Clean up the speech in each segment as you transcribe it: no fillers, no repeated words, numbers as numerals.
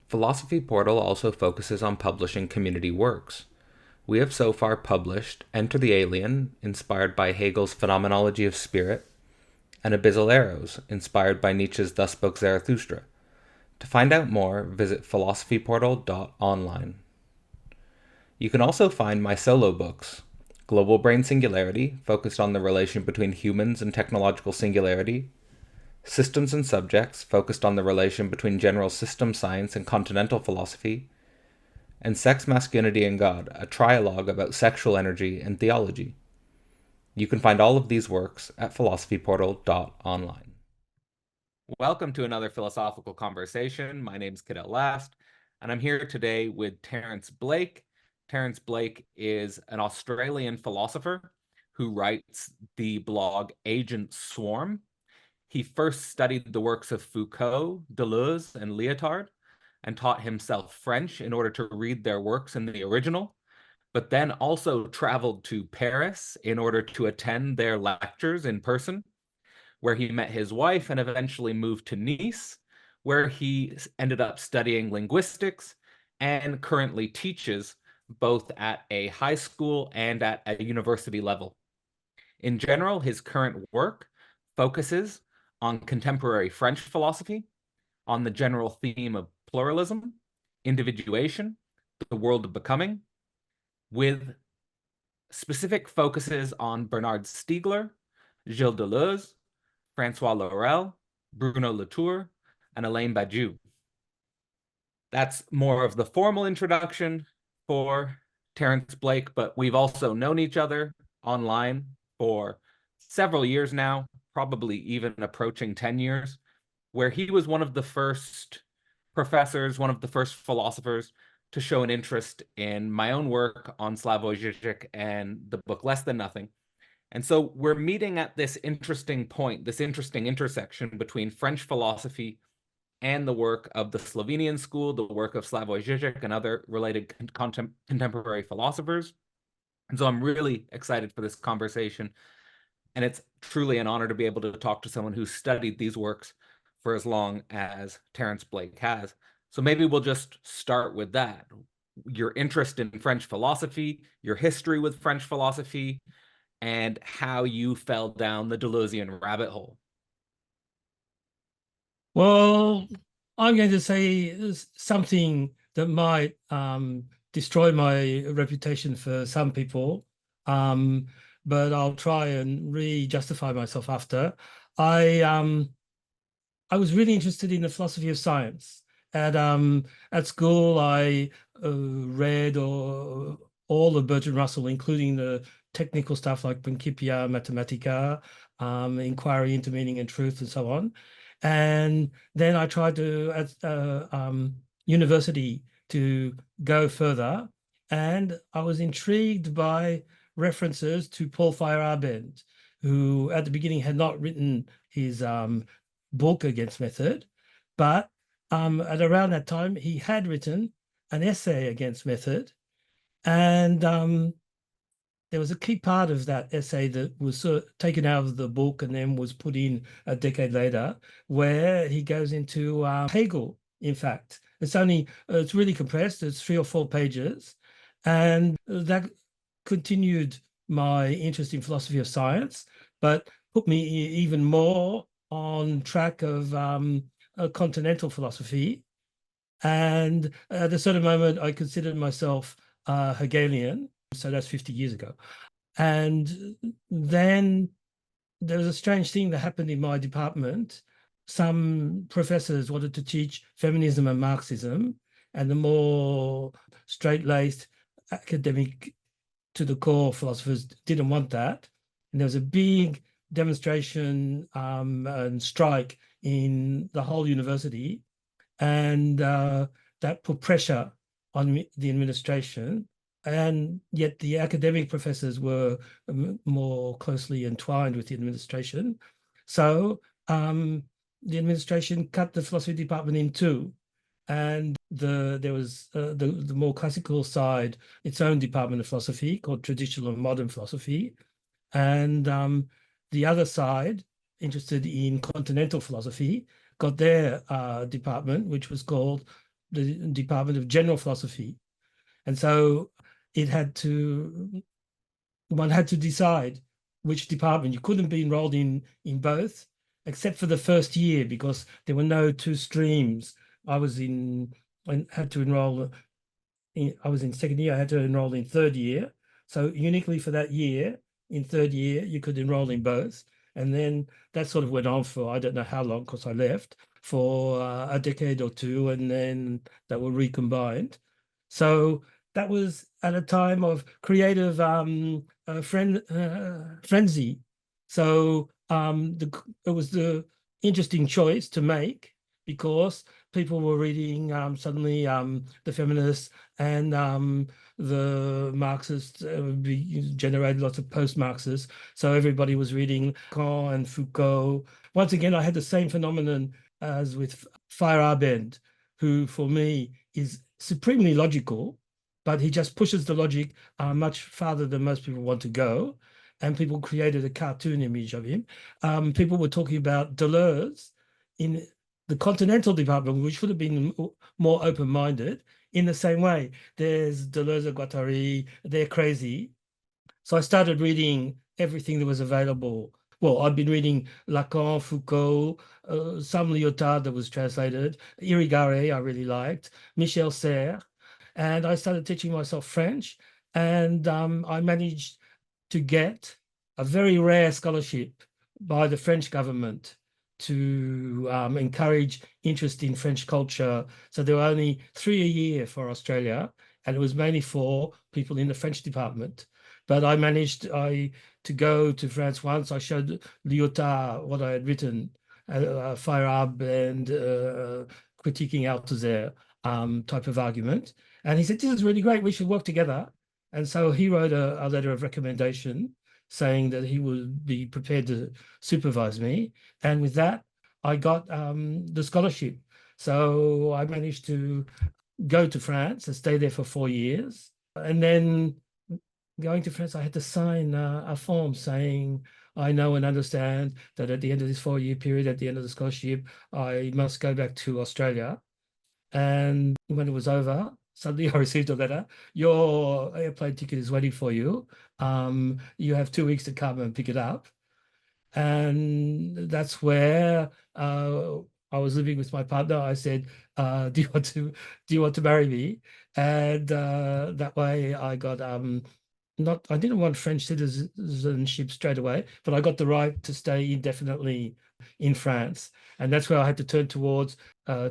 Philosophy Portal also focuses on publishing community works. We have so far published Enter the Alien, inspired by Hegel's Phenomenology of Spirit, and Abyssal Arrows, inspired by Nietzsche's Thus Spoke Zarathustra. To find out more, visit philosophyportal.online. You can also find my solo books, Global Brain Singularity, focused on the relation between humans and technological singularity, Systems and Subjects, focused on the relation between general system science and continental philosophy, and Sex, Masculinity, and God, a trialogue about sexual energy and theology. You can find all of these works at philosophyportal.online. Welcome to another philosophical conversation. My name is Cadell Last, and I'm here today with Terence Blake. Terence Blake is an Australian philosopher who writes the blog Agent Swarm. He first studied the works of Foucault, Deleuze, and Lyotard, and taught himself French in order to read their works in the original, but then also traveled to Paris in order to attend their lectures in person, where he met his wife and eventually moved to Nice, where he ended up studying linguistics and currently teaches both at a high school and at a university level. In general, his current work focuses on contemporary French philosophy, on the general theme of pluralism, individuation, the world of becoming, with specific focuses on Bernard Stiegler, Gilles Deleuze, Francois Laurel, Bruno Latour, and Alain Badiou. That's more of the formal introduction for Terence Blake, but we've also known each other online for several years now, probably even approaching 10 years, where he was one of the first professors, one of the first philosophers to show an interest in my own work on Slavoj Žižek and the book Less Than Nothing. And so we're meeting at this interesting point, this interesting intersection between French philosophy and the work of the Slovenian school, the work of Slavoj Žižek and other related contemporary philosophers. And so I'm really excited for this conversation. And it's truly an honor to be able to talk to someone who's studied these works for as long as Terence Blake has. So maybe we'll just start with that. Your interest in French philosophy, your history with French philosophy, and how you fell down the Deleuzian rabbit hole. Well, I'm going to say something that might destroy my reputation for some people, but I'll try and re-justify myself after. I was really interested in the philosophy of science. At school, I read all of Bertrand Russell, including the technical stuff like Principia Mathematica, Inquiry into Meaning and Truth, and so on. And then I tried to, at university, to go further. And I was intrigued by references to Paul Feyerabend, who at the beginning had not written his book Against Method, but at around that time, he had written an essay against method. And there was a key part of that essay that was sort of taken out of the book and then was put in a decade later, where he goes into Hegel, in fact. It's really compressed, it's 3 or 4 pages. And that continued my interest in philosophy of science, but put me even more on track of continental philosophy. And at a certain moment, I considered myself Hegelian. So that's 50 years ago. And then there was a strange thing that happened in my department. Some professors wanted to teach feminism and Marxism, and the more straight-laced academic to the core philosophers didn't want that. And there was a big demonstration and strike in the whole university. And that put pressure on the administration. And yet the academic professors were more closely entwined with the administration. So the administration cut the philosophy department in two. And there was the more classical side, its own department of philosophy called traditional and modern philosophy. And the other side, interested in continental philosophy, got their department, which was called the Department of General Philosophy. And so one had to decide which department. You couldn't be enrolled in both, except for the first year, because there were no two streams. I had to enroll I was in second year, I had to enroll in third year. So uniquely for that year, in third year, you could enroll in both. And then that sort of went on for, I don't know how long, because I left, for a decade or two, and then that were recombined. So that was at a time of creative frenzy. So it was the interesting choice to make, because people were reading suddenly the feminists and the Marxists generated lots of post-Marxists. So everybody was reading Lacan and Foucault. Once again, I had the same phenomenon as with Feyerabend, who for me is supremely logical, but he just pushes the logic much farther than most people want to go. And people created a cartoon image of him. People were talking about Deleuze in the Continental Department, which should have been more open-minded. In the same way, there's Deleuze and Guattari, they're crazy. So I started reading everything that was available. Well, I've been reading Lacan, Foucault, some Lyotard that was translated, Irigaray I really liked, Michel Serres, and I started teaching myself French, and I managed to get a very rare scholarship by the French government to encourage interest in French culture. So there were only 3 a year for Australia, and it was mainly for people in the French department. But I managed to go to France once. I showed Lyotard what I had written, Feyerabend and critiquing Althusser type of argument. And he said, this is really great, we should work together. And so he wrote a letter of recommendation saying that he would be prepared to supervise me. And with that, I got the scholarship. So I managed to go to France and stay there for 4 years. And then going to France, I had to sign a form saying, I know and understand that at the end of this 4-year period, at the end of the scholarship, I must go back to Australia. And when it was over, suddenly I received a letter. Your airplane ticket is waiting for you. You have 2 weeks to come and pick it up. And that's where I was living with my partner. I said, do you want to marry me? And that way I got I didn't want French citizenship straight away, but I got the right to stay indefinitely in France. And that's where I had to turn towards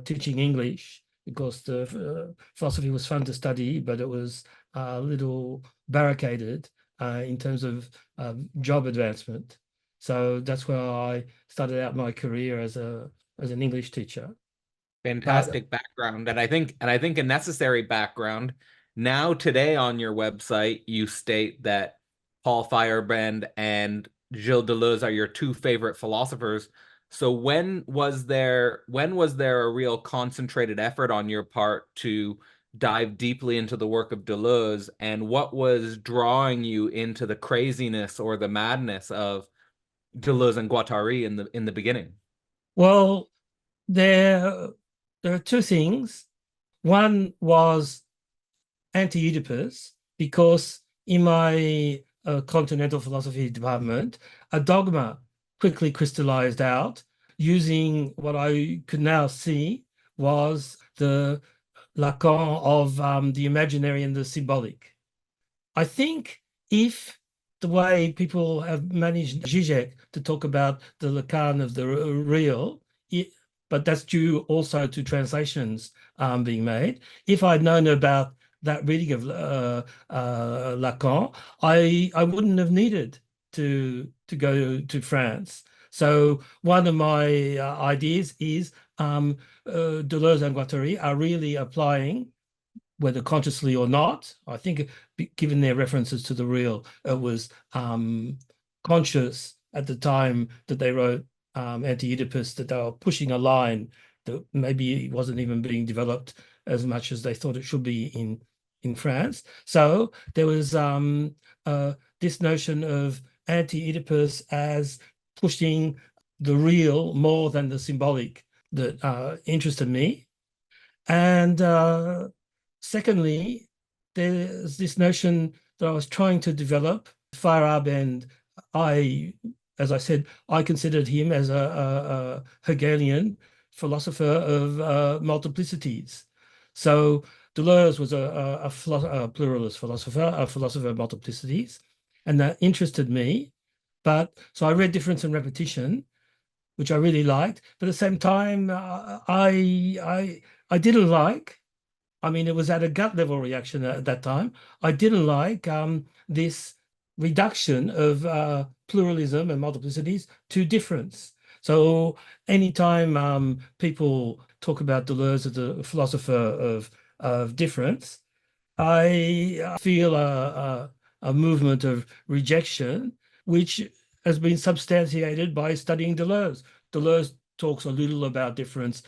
teaching English, because the philosophy was fun to study, but it was a little barricaded in terms of job advancement. So that's where I started out my career as an English teacher. Fantastic background, and I think a necessary background. Now today on your website, you state that Paul Feyerabend and Gilles Deleuze are your two favorite philosophers. So when was there a real concentrated effort on your part to dive deeply into the work of Deleuze, and what was drawing you into the craziness or the madness of Deleuze and Guattari in the beginning? Well, there are two things. One was anti-Oedipus, because in my continental philosophy department, a dogma quickly crystallized out using what I could now see was the Lacan of the imaginary and the symbolic. I think if the way people have managed Zizek to talk about the Lacan of the real, but that's due also to translations being made. If I'd known about that reading of Lacan, I wouldn't have needed to go to France. So one of my ideas is Deleuze and Guattari are really applying, whether consciously or not. I think, given their references to the real, it was conscious at the time that they wrote Anti-Oedipus, that they were pushing a line that maybe wasn't even being developed as much as they thought it should be in France. So there was this notion of Anti-Oedipus as pushing the real more than the symbolic that interested me. And secondly, there's this notion that I was trying to develop. Feyerabend, and as I said, I considered him as a Hegelian philosopher of multiplicities. So Deleuze was a pluralist philosopher, a philosopher of multiplicities, and that interested me. But so I read Difference and Repetition, which I really liked. But at the same time, I didn't like. I mean, it was at a gut level reaction at that time. I didn't like this reduction of pluralism and multiplicities to difference. So anytime people talk about Deleuze as a philosopher of difference, I feel a movement of rejection, which has been substantiated by studying Deleuze. Deleuze talks a little about difference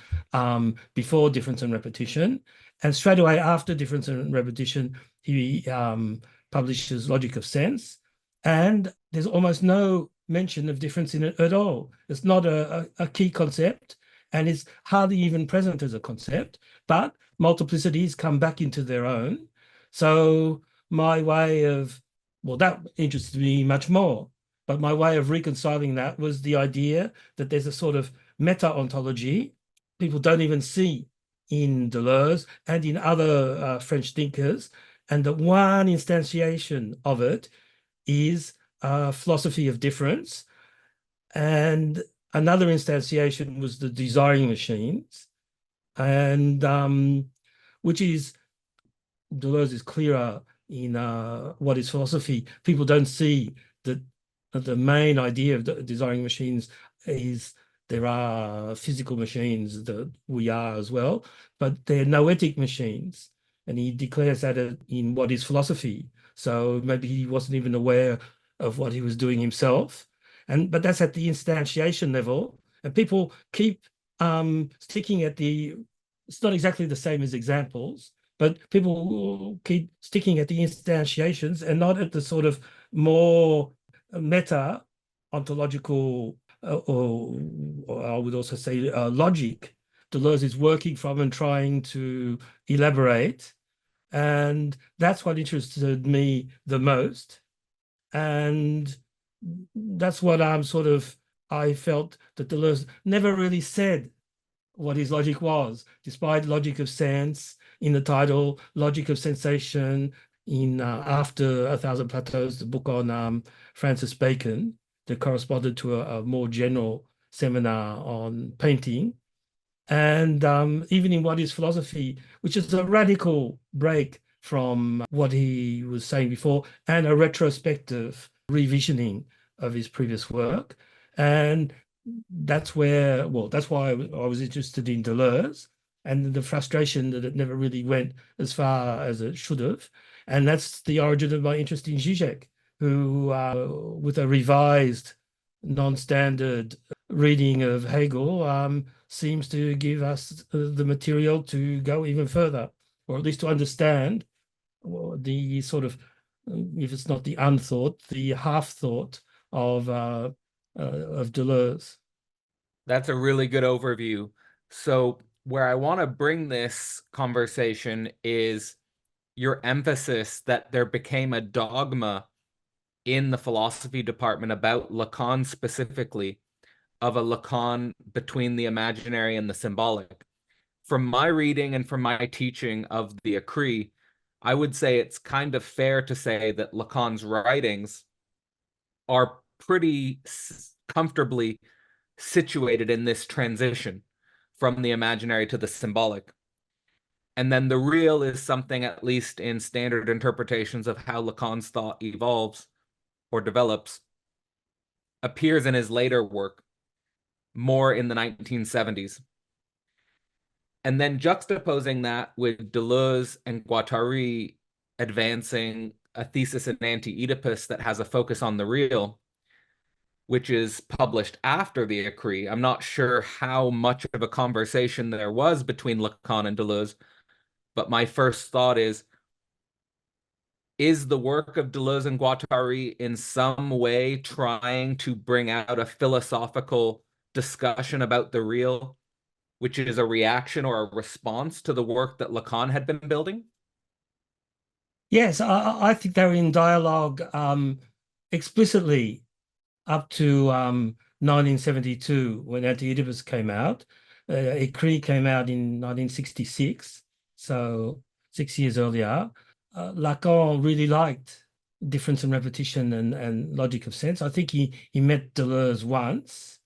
before Difference and Repetition, and straight away after Difference and Repetition, he publishes Logic of Sense, and there's almost no mention of difference in it at all. It's not a key concept, and it's hardly even present as a concept, but multiplicities come back into their own. So my way of, well, that interested me much more. But my way of reconciling that was the idea that there's a sort of meta-ontology people don't even see in Deleuze and in other French thinkers, and that one instantiation of it is a philosophy of difference. And another instantiation was the desiring machines, and which is Deleuze is clearer in what is philosophy. People don't see that the main idea of the desiring machines is there are physical machines that we are as well, but they're noetic machines. And he declares that in what is philosophy. So maybe he wasn't even aware of what he was doing himself. But that's at the instantiation level. And people keep sticking at it's not exactly the same as examples, but people keep sticking at the instantiations and not at the sort of more meta ontological, or I would also say logic Deleuze is working from and trying to elaborate. And that's what interested me the most. And that's what I felt that Deleuze never really said what his logic was, despite Logic of Sense in the title, Logic of Sensation in after A Thousand Plateaus, the book on Francis Bacon, that corresponded to a more general seminar on painting. And even in What is Philosophy, which is a radical break from what he was saying before, and a retrospective revisioning of his previous work. And that's why I was interested in Deleuze, and the frustration that it never really went as far as it should have. And that's the origin of my interest in Zizek, who, with a revised, non-standard reading of Hegel, seems to give us the material to go even further, or at least to understand the sort of, if it's not the unthought, the half thought of Deleuze. That's a really good overview. So, where I want to bring this conversation is your emphasis that there became a dogma in the philosophy department about Lacan specifically, of a Lacan between the imaginary and the symbolic. From my reading and from my teaching of the Écrit, I would say it's kind of fair to say that Lacan's writings are pretty comfortably situated in this transition from the imaginary to the symbolic. And then the real is something, at least in standard interpretations of how Lacan's thought evolves or develops, appears in his later work, more in the 1970s. And then juxtaposing that with Deleuze and Guattari advancing a thesis in Anti-Oedipus that has a focus on the real, which is published after the Écrit. I'm not sure how much of a conversation there was between Lacan and Deleuze, but my first thought is the work of Deleuze and Guattari in some way trying to bring out a philosophical discussion about the real which is a reaction or a response to the work that Lacan had been building? Yes, I think they were in dialogue explicitly up to 1972 when Anti-Oedipus came out. Écrit came out in 1966, so 6 years earlier. Lacan really liked difference and repetition and logic of sense. I think he met Deleuze once,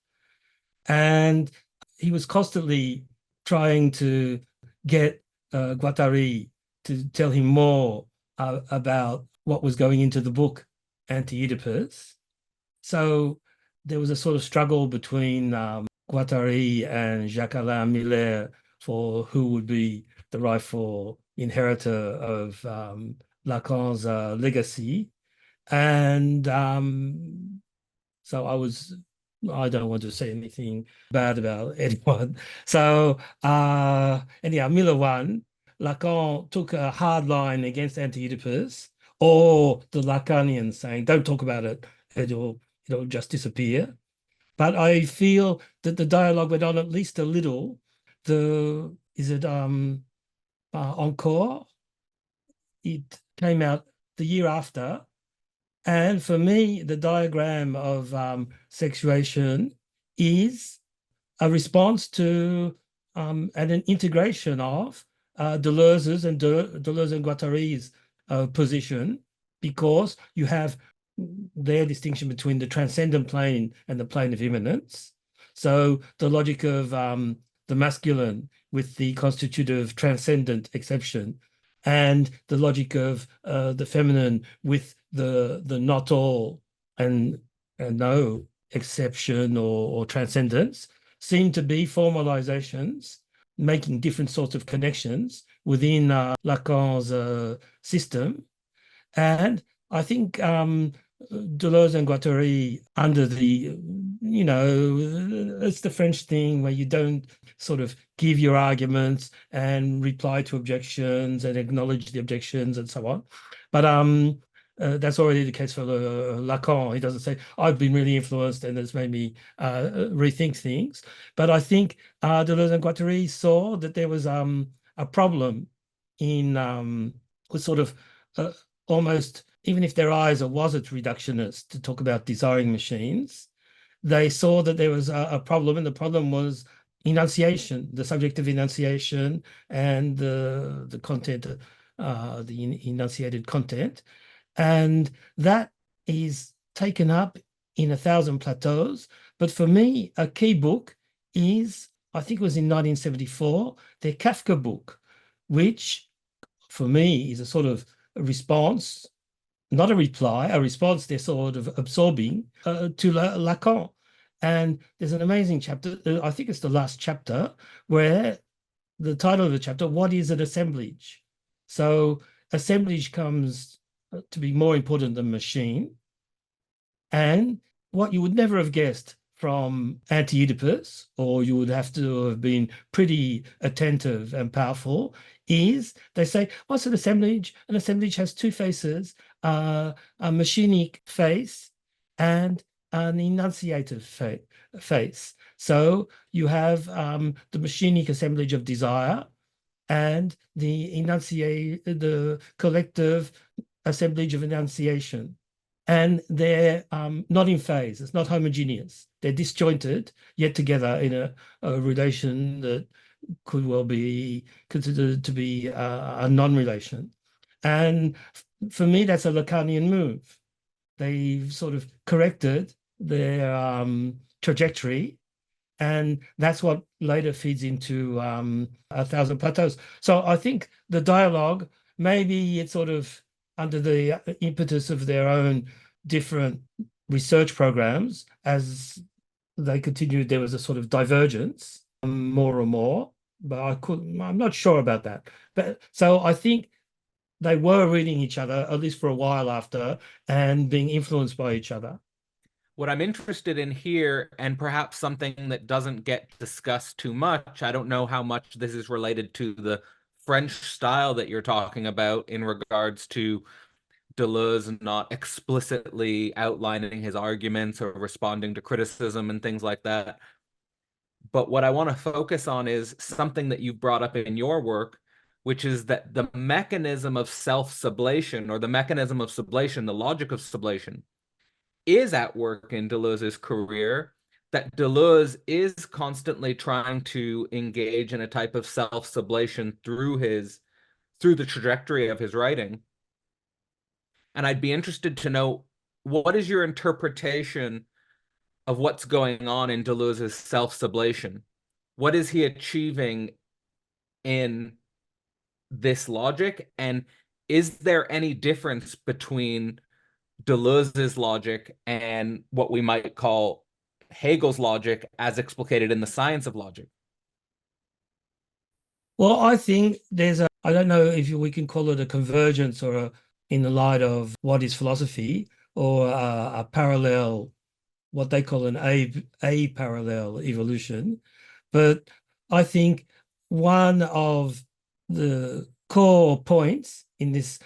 and he was constantly trying to get Guattari to tell him more about what was going into the book Anti-Oedipus. So there was a sort of struggle between Guattari and Jacques-Alain Miller for who would be the rightful inheritor of Lacan's legacy. And so I don't want to say anything bad about anyone. So anyhow, Miller won. Lacan took a hard line against Anti-Oedipus, or the Lacanians saying, don't talk about it, it'll just disappear. But I feel that the dialogue went on at least a little. Is it Encore? It came out the year after. And for me, the diagram of sexuation is a response to and an integration of Deleuze's and Deleuze and Guattari's position, because you have their distinction between the transcendent plane and the plane of immanence. So the logic of the masculine with the constitutive transcendent exception, and the logic of the feminine with the not all and no exception or transcendence, seem to be formalizations making different sorts of connections within Lacan's system. And I think Deleuze and Guattari, under the, it's the French thing where you don't sort of give your arguments and reply to objections and acknowledge the objections and so on. But that's already the case for Lacan. He doesn't say, I've been really influenced and it's made me rethink things. But I think Deleuze and Guattari saw that there was a problem in with sort of almost, even if their eyes wasn't reductionist to talk about desiring machines, they saw that there was a problem, and the problem was enunciation, the subject of enunciation and the content, the enunciated content. And that is taken up in 1,000 plateaus. But for me, a key book is, I think it was in 1974, their Kafka book, which for me is a sort of a response, not a reply, a response they're sort of absorbing to Lacan. And there's an amazing chapter, I think it's the last chapter, where the title of the chapter, what is an assemblage? So assemblage comes to be more important than machine. And what you would never have guessed from Anti-Oedipus, or you would have to have been pretty attentive and powerful, is they say, what's an assemblage? An assemblage has two faces, a machinic face and an enunciative face. So you have the machinic assemblage of desire and the collective assemblage of enunciation. And they're not in phase. It's not homogeneous. They're disjointed, yet together in a relation that could well be considered to be a non-relation. And for me, that's a Lacanian move. They've sort of corrected their trajectory, and that's what later feeds into 1,000 plateaus. So I think the dialogue, maybe it's sort of under the impetus of their own different research programs, as they continued, there was a sort of divergence more and more, but I'm not sure about that. But so I think they were reading each other, at least for a while after, and being influenced by each other. What I'm interested in here, and perhaps something that doesn't get discussed too much, I don't know how much this is related to the French style that you're talking about in regards to Deleuze not explicitly outlining his arguments or responding to criticism and things like that. But what I want to focus on is something that you've brought up in your work, which is that the mechanism of self-sublation, or the mechanism of sublation, the logic of sublation, is at work in Deleuze's career, that Deleuze is constantly trying to engage in a type of self-sublation through the trajectory of his writing. And I'd be interested to know, what is your interpretation of what's going on in Deleuze's self-sublation? What is he achieving in this logic? And is there any difference between Deleuze's logic and what we might call Hegel's logic as explicated in the science of logic? Well, I think there's I don't know if we can call it a convergence or in the light of what is philosophy, or a parallel, what they call an a parallel evolution. But I think one of the core points in this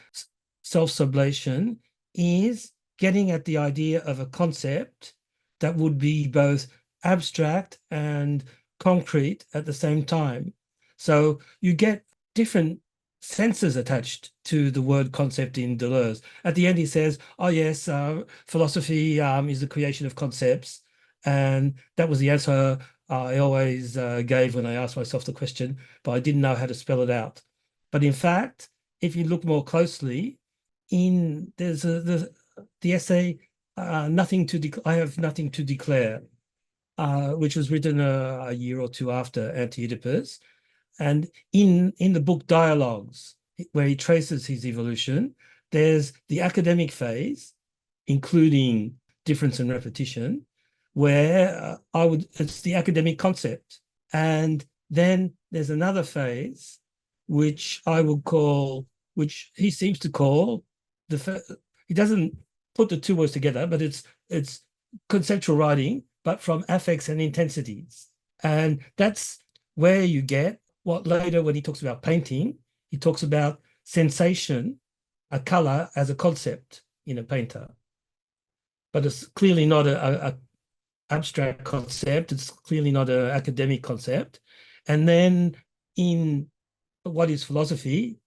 self-sublation is getting at the idea of a concept that would be both abstract and concrete at the same time. So you get different senses attached to the word concept in Deleuze. At the end, he says, oh, yes, philosophy is the creation of concepts. And that was the answer I always gave when I asked myself the question, but I didn't know how to spell it out. But in fact, if you look more closely, there's the essay, I have nothing to declare, which was written a year or two after Anti-Oedipus. And in the book Dialogues, where he traces his evolution, there's the academic phase, including difference and repetition, where it's the academic concept. And then there's another phase, which I would call, which he seems to call, he doesn't put the two words together, but it's conceptual writing, but from affects and intensities. And that's where you get what later, when he talks about painting, he talks about sensation, a color as a concept in a painter. But it's clearly not a abstract concept. It's clearly not an academic concept. And then in what is philosophy,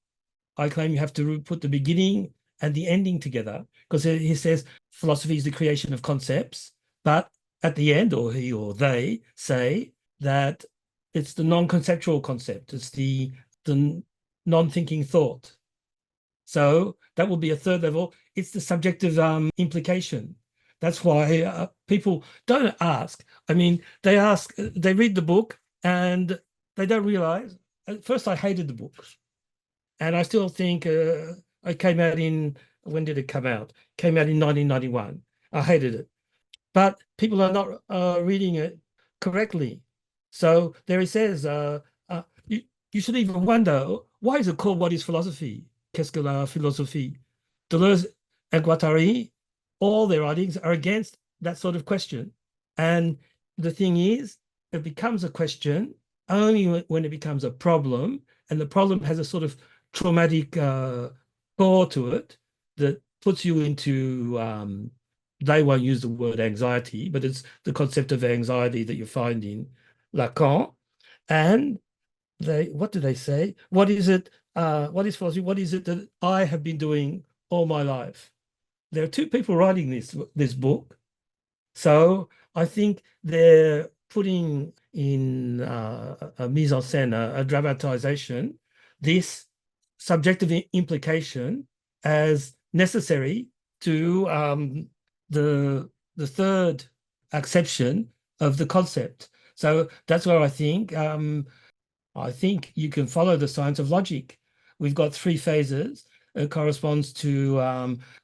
I claim you have to put the beginning and the ending together, because he says philosophy is the creation of concepts, but at the end, or he or they say that it's the non-conceptual concept. It's the non-thinking thought. So that will be a third level. It's the subjective implication. That's why people don't ask. I mean, they read the book and they don't realize. At first, I hated the book. And I still think it came out when did it come out? Came out in 1991. I hated it. But people are not reading it correctly. So there he says, you should even wonder, why is it called What is Philosophy? Qu'est-ce que la philosophie? Deleuze and Guattari, all their writings are against that sort of question. And the thing is, it becomes a question only when it becomes a problem, and the problem has a sort of traumatic core to it that puts you into, they won't use the word anxiety, but it's the concept of anxiety that you find in Lacan. And what do they say? What is it? What is philosophy? What is it that I have been doing all my life? There are two people writing this book. So I think they're putting in a mise en scène, a dramatization, this subjective implication as necessary to the third acception of the concept. So that's where I think you can follow the science of logic. We've got three phases. It corresponds to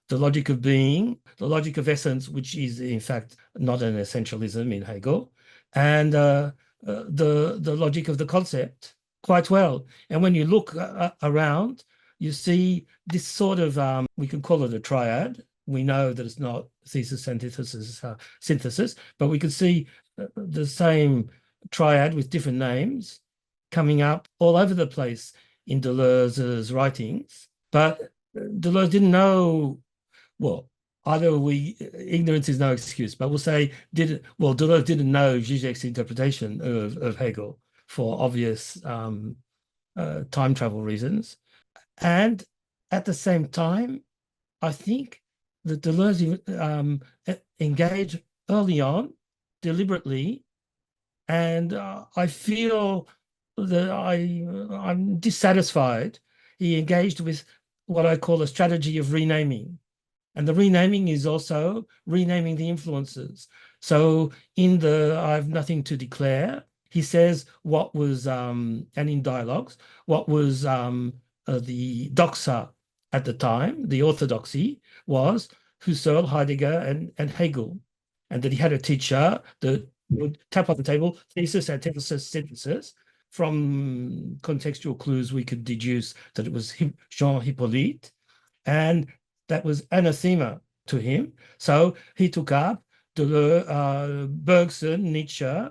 the logic of being, the logic of essence, which is in fact not an essentialism in Hegel, and the logic of the concept quite well. And when you look around, you see this sort of, we can call it a triad. We know that it's not thesis, antithesis, synthesis, but we could see the same triad with different names coming up all over the place in Deleuze's writings. But Deleuze didn't know, well, either we ignorance is no excuse, but we'll say Deleuze didn't know Zizek's interpretation of Hegel for obvious time travel reasons, and at the same time, I think that Deleuze engaged early on deliberately, and I feel that I'm dissatisfied. He engaged with what I call a strategy of renaming. And the renaming is also renaming the influences. So in the I have nothing to declare, he says what was, and in dialogues, what was the doxa at the time, the orthodoxy was Husserl, Heidegger, and Hegel. And that he had a teacher that would tap on the table, thesis, antithesis, synthesis. From contextual clues, we could deduce that it was Jean Hippolyte. And that was anathema to him. So he took up Bergson, Nietzsche,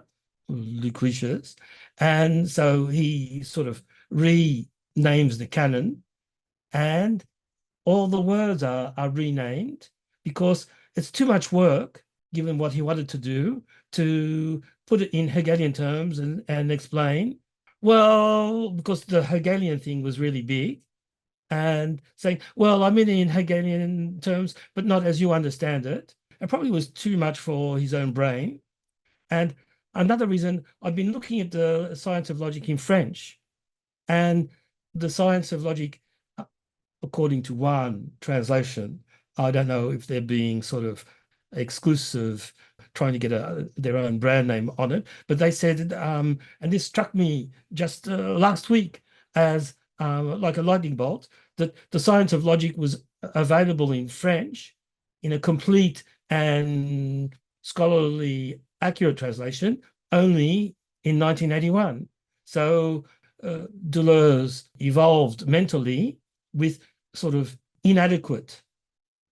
Lucretius, and so he sort of renames the canon, and all the words are renamed because it's too much work, given what he wanted to do, to put it in Hegelian terms and explain. Well, because the Hegelian thing was really big, and saying, well, I mean in Hegelian terms, but not as you understand it. It probably was too much for his own brain. And another reason, I've been looking at the science of logic in French, and the science of logic, according to one translation, I don't know if they're being sort of exclusive, trying to get their own brand name on it, but they said, and this struck me just last week as like a lightning bolt, that the science of logic was available in French in a complete and scholarly accurate translation only in 1981. So Deleuze evolved mentally with sort of inadequate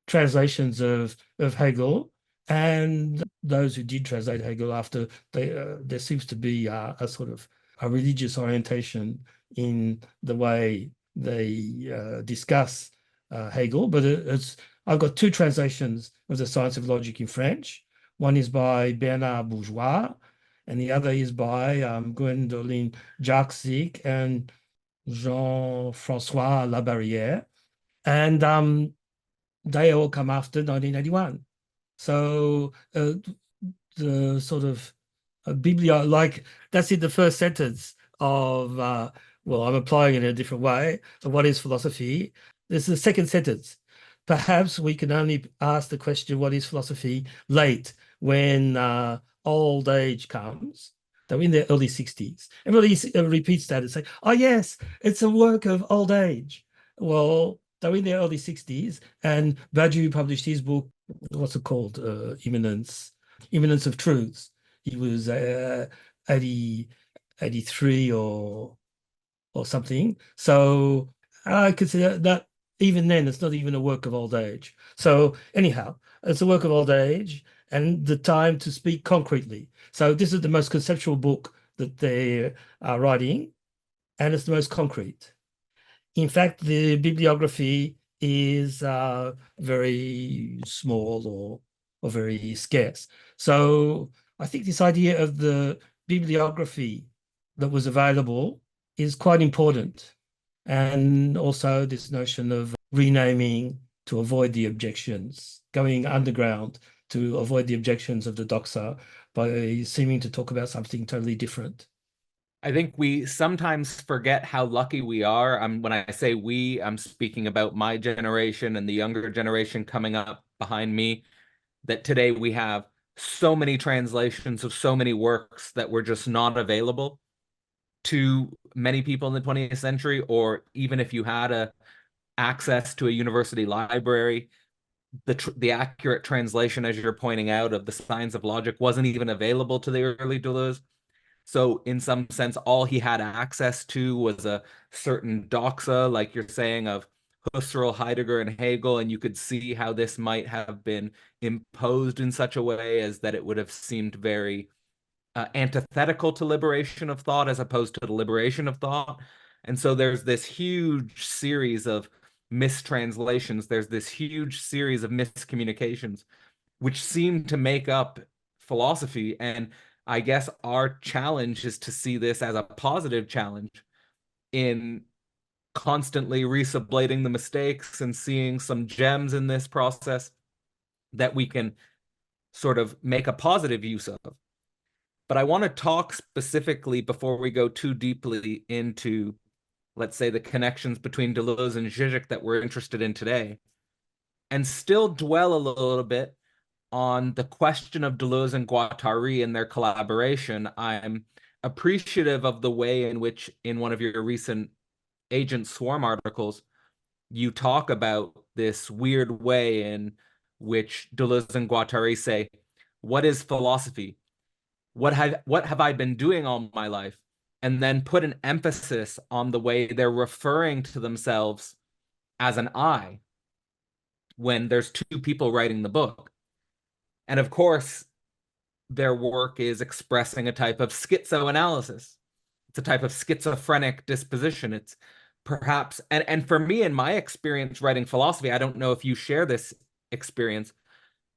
translations of Hegel, and those who did translate Hegel after, there seems to be a sort of a religious orientation in the way they discuss Hegel. But I've got two translations of the Science of Logic in French. One is by Bernard Bourgeois, and the other is by Gwendoline Jarczyk and Jean-François Labarrière. And they all come after 1981. So the sort of like that's in the first sentence of, well, I'm applying it in a different way. So what is philosophy? This is the second sentence. Perhaps we can only ask the question, what is philosophy, late, when old age comes. They're in their early 60s. Everybody repeats that and say, oh, yes, it's a work of old age. Well, they're in their early 60s, and Badiou published his book, what's it called? Imminence of Truths. He was 83 or something. So I consider that even then, it's not even a work of old age. So anyhow, it's a work of old age and the time to speak concretely. So this is the most conceptual book that they are writing, and it's the most concrete. In fact, the bibliography is very small or very scarce. So I think this idea of the bibliography that was available is quite important. And also this notion of renaming to avoid the objections, going underground to avoid the objections of the doxa by seeming to talk about something totally different. I think we sometimes forget how lucky we are. When I say we, I'm speaking about my generation and the younger generation coming up behind me, that today we have so many translations of so many works that were just not available to many people in the 20th century, or even if you had access to a university library, the accurate translation, as you're pointing out, of the Science of Logic wasn't even available to the early Deleuze. So in some sense, all he had access to was a certain doxa, like you're saying, of Husserl, Heidegger, and Hegel, and you could see how this might have been imposed in such a way as that it would have seemed very antithetical to liberation of thought as opposed to the liberation of thought. And so there's this huge series of mistranslations. There's this huge series of miscommunications which seem to make up philosophy. And I guess our challenge is to see this as a positive challenge in constantly resublating the mistakes and seeing some gems in this process that we can sort of make a positive use of. But I want to talk specifically, before we go too deeply into, let's say, the connections between Deleuze and Zizek that we're interested in today, and still dwell a little bit on the question of Deleuze and Guattari and their collaboration. I'm appreciative of the way in which, in one of your recent Agent Swarm articles, you talk about this weird way in which Deleuze and Guattari say, what is philosophy? What have I been doing all my life? And then put an emphasis on the way they're referring to themselves as an I when there's two people writing the book. And of course, their work is expressing a type of schizoanalysis. It's a type of schizophrenic disposition. It's perhaps, and for me, in my experience writing philosophy, I don't know if you share this experience,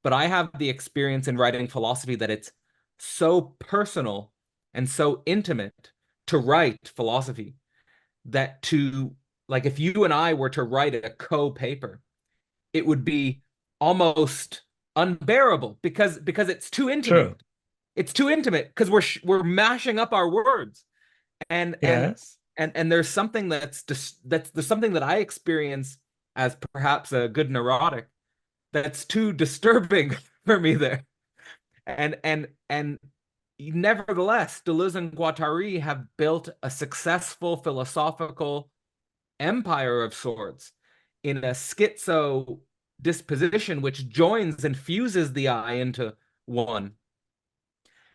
but I have the experience in writing philosophy that it's so personal and so intimate to write philosophy that like, if you and I were to write a co-paper, it would be almost unbearable because it's too intimate. True. It's too intimate because we're mashing up our words, and Yes. there's something there's something that I experience as perhaps a good neurotic that's too disturbing for me there. And nevertheless, Deleuze and Guattari have built a successful philosophical empire of sorts in a schizo disposition which joins and fuses the I into one.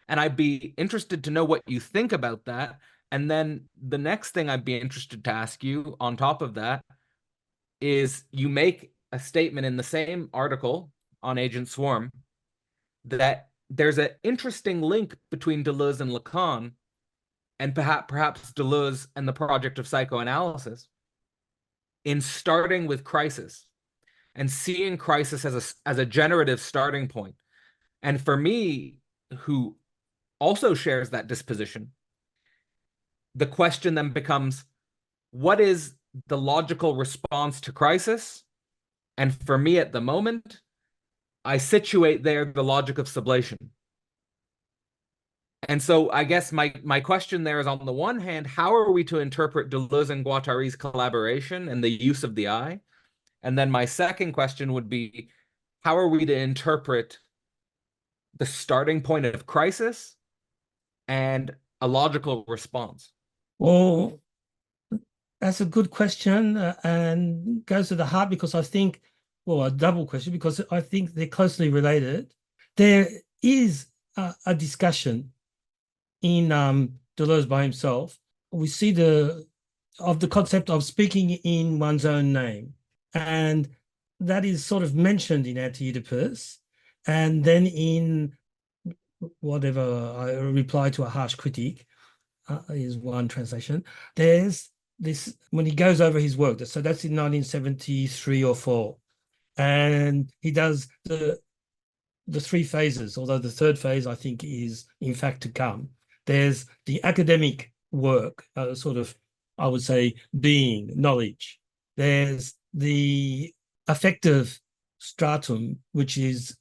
And I'd be interested to know what you think about that. And then the next thing I'd be interested to ask you on top of that is, you make a statement in the same article on Agent Swarm that there's an interesting link between Deleuze and Lacan, and perhaps Deleuze and the project of psychoanalysis, in starting with crisis and seeing crisis as a generative starting point. And for me, who also shares that disposition, the question then becomes, what is the logical response to crisis? And for me at the moment, I situate there the logic of sublation. And so I guess my question there is, on the one hand, how are we to interpret Deleuze and Guattari's collaboration and the use of the I? And then my second question would be, how are we to interpret the starting point of crisis and a logical response? Well, that's a good question, and goes to the heart, because I think, well, a double question, because I think they're closely related. There is a discussion in Deleuze by himself. We see the concept of speaking in one's own name, and that is sort of mentioned in Anti-Oedipus, and then in whatever, I reply to a harsh critique, is one translation. There's this, when he goes over his work, so that's in 1973 or 4, and he does the three phases, although the third phase I think is in fact to come. There's the academic work, sort of, I would say, being, knowledge. There's the affective stratum, which is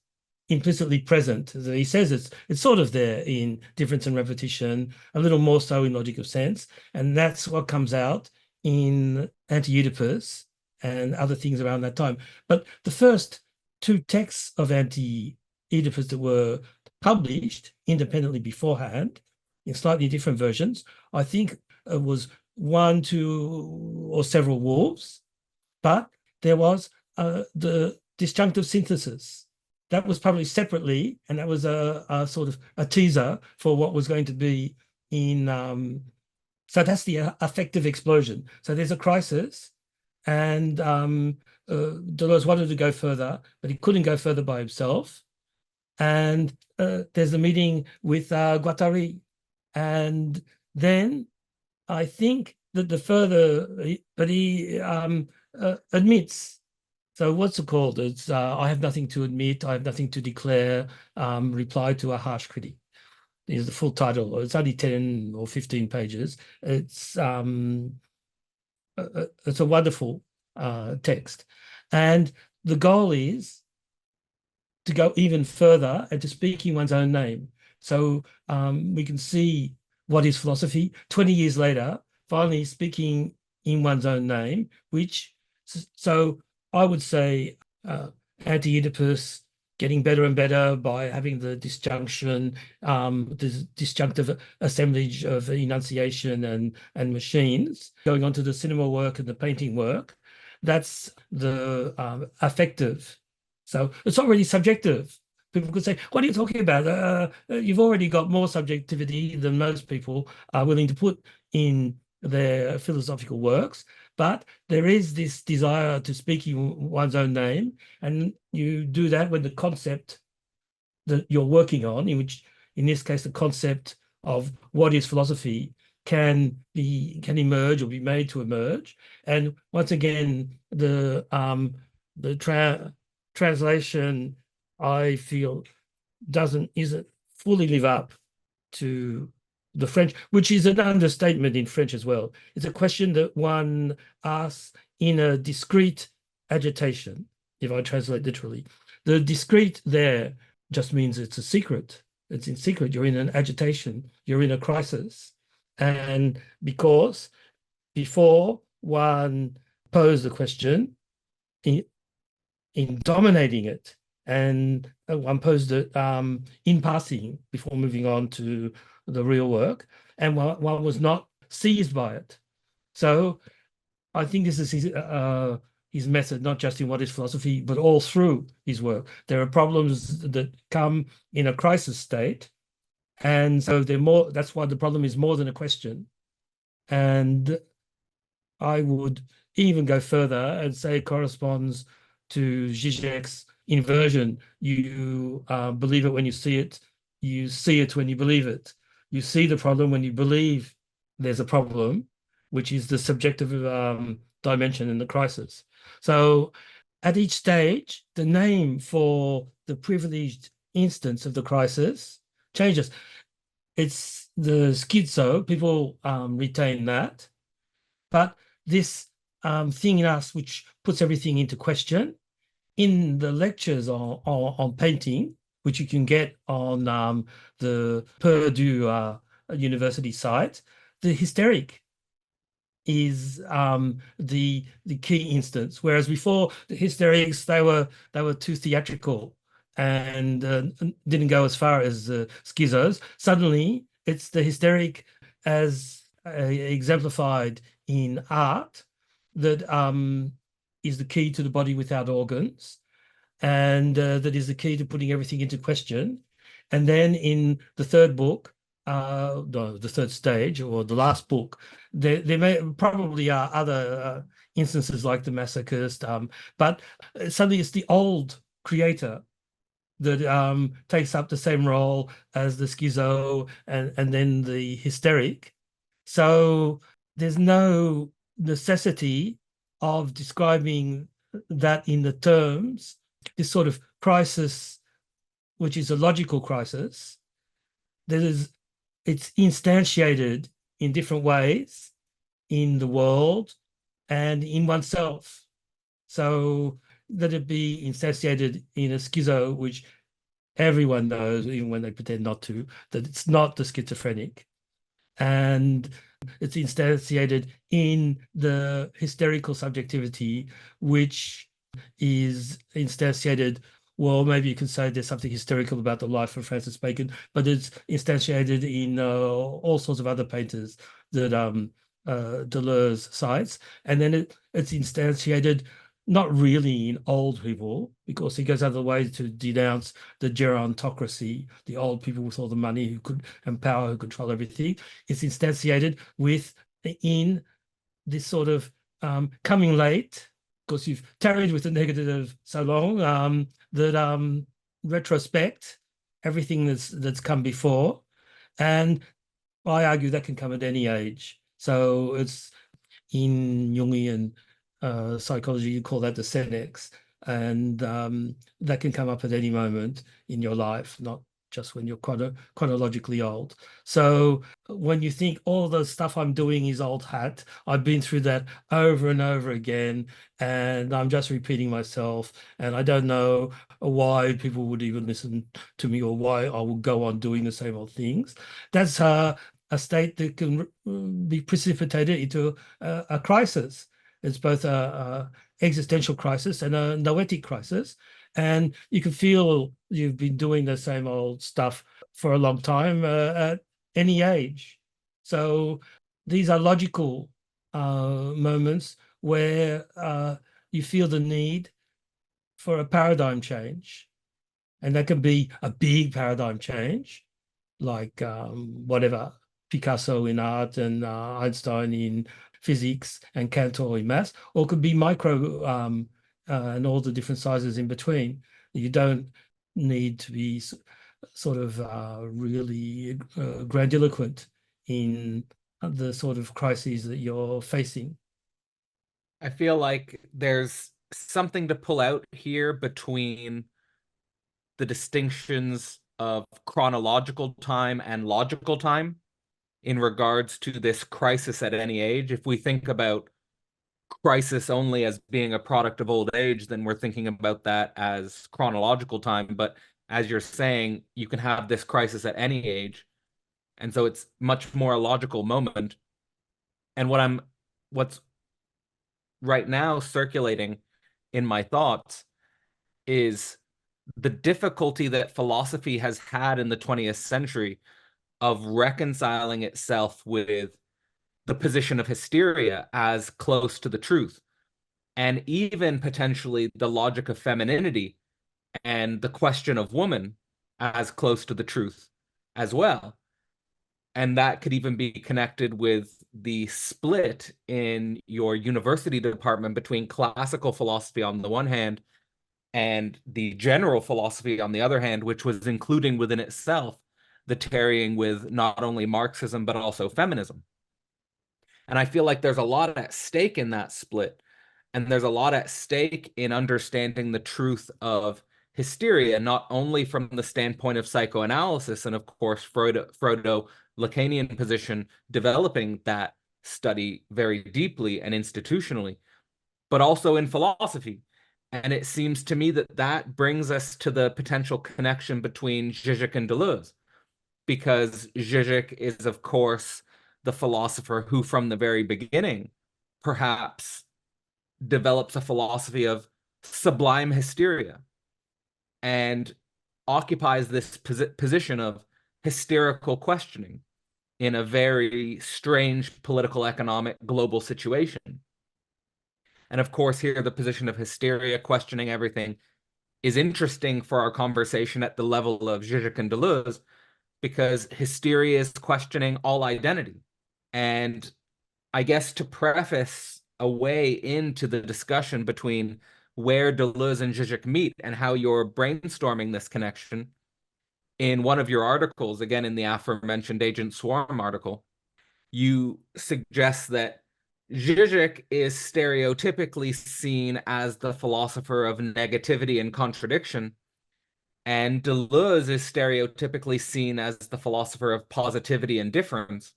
implicitly present. As he says, it's sort of there in difference and repetition, a little more so in logic of sense. And that's what comes out in Anti-Oedipus and other things around that time. But the first two texts of Anti-Oedipus that were published independently beforehand in slightly different versions, I think it was one, two, or several wolves, but there was the disjunctive synthesis that was published separately, and that was a sort of a teaser for what was going to be in. So that's the affective explosion. So there's a crisis, and Deleuze wanted to go further, but he couldn't go further by himself. And there's a meeting with Guattari, and then I think that the further, but he admits. So what's it called? It's I have nothing to admit, I have nothing to declare, reply to a harsh critic is the full title. It's only 10 or 15 pages. It's a wonderful text. And the goal is to go even further and to speak in one's own name. So we can see what is philosophy 20 years later, finally speaking in one's own name, which, so I would say anti-Oedipus getting better and better by having the disjunction, the disjunctive assemblage of enunciation and machines, going on to the cinema work and the painting work. That's the affective. So it's not really subjective. People could say, what are you talking about? You've already got more subjectivity than most people are willing to put in their philosophical works. But there is this desire to speak in one's own name. And you do that when the concept that you're working on, in this case, the concept of what is philosophy can emerge or be made to emerge. And once again, the translation, I feel, isn't fully live up to the French, which is an understatement in French as well. It's a question that one asks in a discrete agitation, if I translate literally. The discrete there just means it's a secret. It's in secret. You're in an agitation. You're in a crisis. And because before one posed the question, in dominating it, and one posed it in passing before moving on to the real work, and one was not seized by it. So I think this is his method, not just in What is Philosophy, but all through his work. There are problems that come in a crisis state, and so they're more. That's why the problem is more than a question. And I would even go further and say it corresponds to Zizek's inversion. You believe it when you see it. You see it when you believe it. You see the problem when you believe there's a problem, which is the subjective dimension in the crisis. So at each stage, the name for the privileged instance of the crisis changes. It's the schizo. People retain that. But this thing in us, which puts everything into question, in the lectures on painting, which you can get on the Purdue University site, the hysteric is the key instance. Whereas before the hysterics, they were too theatrical and didn't go as far as the schizos. Suddenly, it's the hysteric as exemplified in art that is the key to the body without organs, and that is the key to putting everything into question. And then in the third book, no, the third stage or the last book, there may probably are other instances like the masochist, but suddenly it's the old creator that takes up the same role as the schizo and then the hysteric. So there's no necessity of describing that in the terms, this sort of crisis, which is a logical crisis, it's instantiated in different ways in the world and in oneself. So that it be instantiated in a schizo, which everyone knows, even when they pretend not to, that it's not the schizophrenic. And it's instantiated in the hysterical subjectivity, which is instantiated, well, maybe you can say there's something hysterical about the life of Francis Bacon, but it's instantiated in all sorts of other painters that Deleuze cites. And then it's instantiated not really in old people, because he goes out of the way to denounce the gerontocracy, the old people with all the money who could and power who control everything. It's instantiated in this sort of coming late, because you've tarried with the negative so long, that retrospect everything that's come before. And I argue that can come at any age. So it's in Jungian psychology, you call that the senex, and that can come up at any moment in your life, not just when you're chronologically old. So when you think all the stuff I'm doing is old hat, I've been through that over and over again, and I'm just repeating myself, and I don't know why people would even listen to me or why I will go on doing the same old things. That's a state that can be precipitated into a crisis. It's both a existential crisis and a noetic crisis. And you can feel you've been doing the same old stuff for a long time at any age. So these are logical moments where you feel the need for a paradigm change. And that can be a big paradigm change, like whatever, Picasso in art and Einstein in physics and Cantor in maths, or it could be micro and all the different sizes in between. You don't need to be sort of really grandiloquent in the sort of crises that you're facing. I feel like there's something to pull out here between the distinctions of chronological time and logical time in regards to this crisis at any age. If we think about crisis only as being a product of old age, then we're thinking about that as chronological time. But as you're saying, you can have this crisis at any age. And so it's much more a logical moment. And what's right now circulating in my thoughts is the difficulty that philosophy has had in the 20th century of reconciling itself with the position of hysteria as close to the truth, and even potentially the logic of femininity and the question of woman as close to the truth as well. And that could even be connected with the split in your university department between classical philosophy on the one hand and the general philosophy on the other hand, which was including within itself the tarrying with not only Marxism, but also feminism. And I feel like there's a lot at stake in that split. And there's a lot at stake in understanding the truth of hysteria, not only from the standpoint of psychoanalysis, and of course, Freudo-Lacanian position developing that study very deeply and institutionally, but also in philosophy. And it seems to me that that brings us to the potential connection between Zizek and Deleuze, because Zizek is, of course, the philosopher who, from the very beginning, perhaps develops a philosophy of sublime hysteria and occupies this position of hysterical questioning in a very strange political, economic, global situation. And of course, here, the position of hysteria, questioning everything, is interesting for our conversation at the level of Zizek and Deleuze, because hysteria is questioning all identity. And I guess to preface a way into the discussion between where Deleuze and Zizek meet and how you're brainstorming this connection, in one of your articles, again in the aforementioned Agent Swarm article, you suggest that Zizek is stereotypically seen as the philosopher of negativity and contradiction, and Deleuze is stereotypically seen as the philosopher of positivity and difference.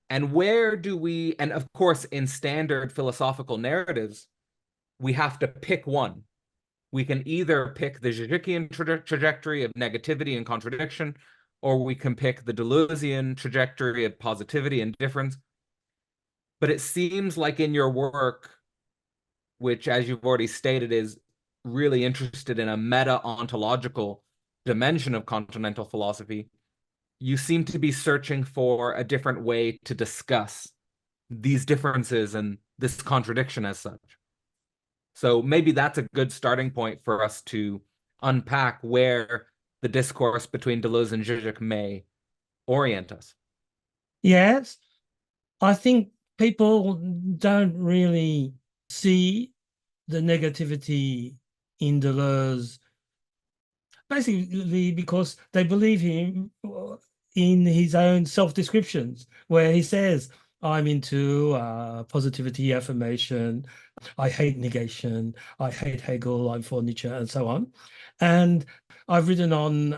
And where do we, and of course, in standard philosophical narratives, we have to pick one. We can either pick the Žižekian trajectory of negativity and contradiction, or we can pick the Deleuzian trajectory of positivity and difference. But it seems like in your work, which, as you've already stated, is really interested in a meta-ontological dimension of continental philosophy, you seem to be searching for a different way to discuss these differences and this contradiction as such. So maybe that's a good starting point for us to unpack where the discourse between Deleuze and Zizek may orient us. Yes, I think people don't really see the negativity in Deleuze, basically because they believe him in his own self-descriptions, where he says, I'm into positivity, affirmation. I hate negation. I hate Hegel. I'm for Nietzsche, and so on. And I've written on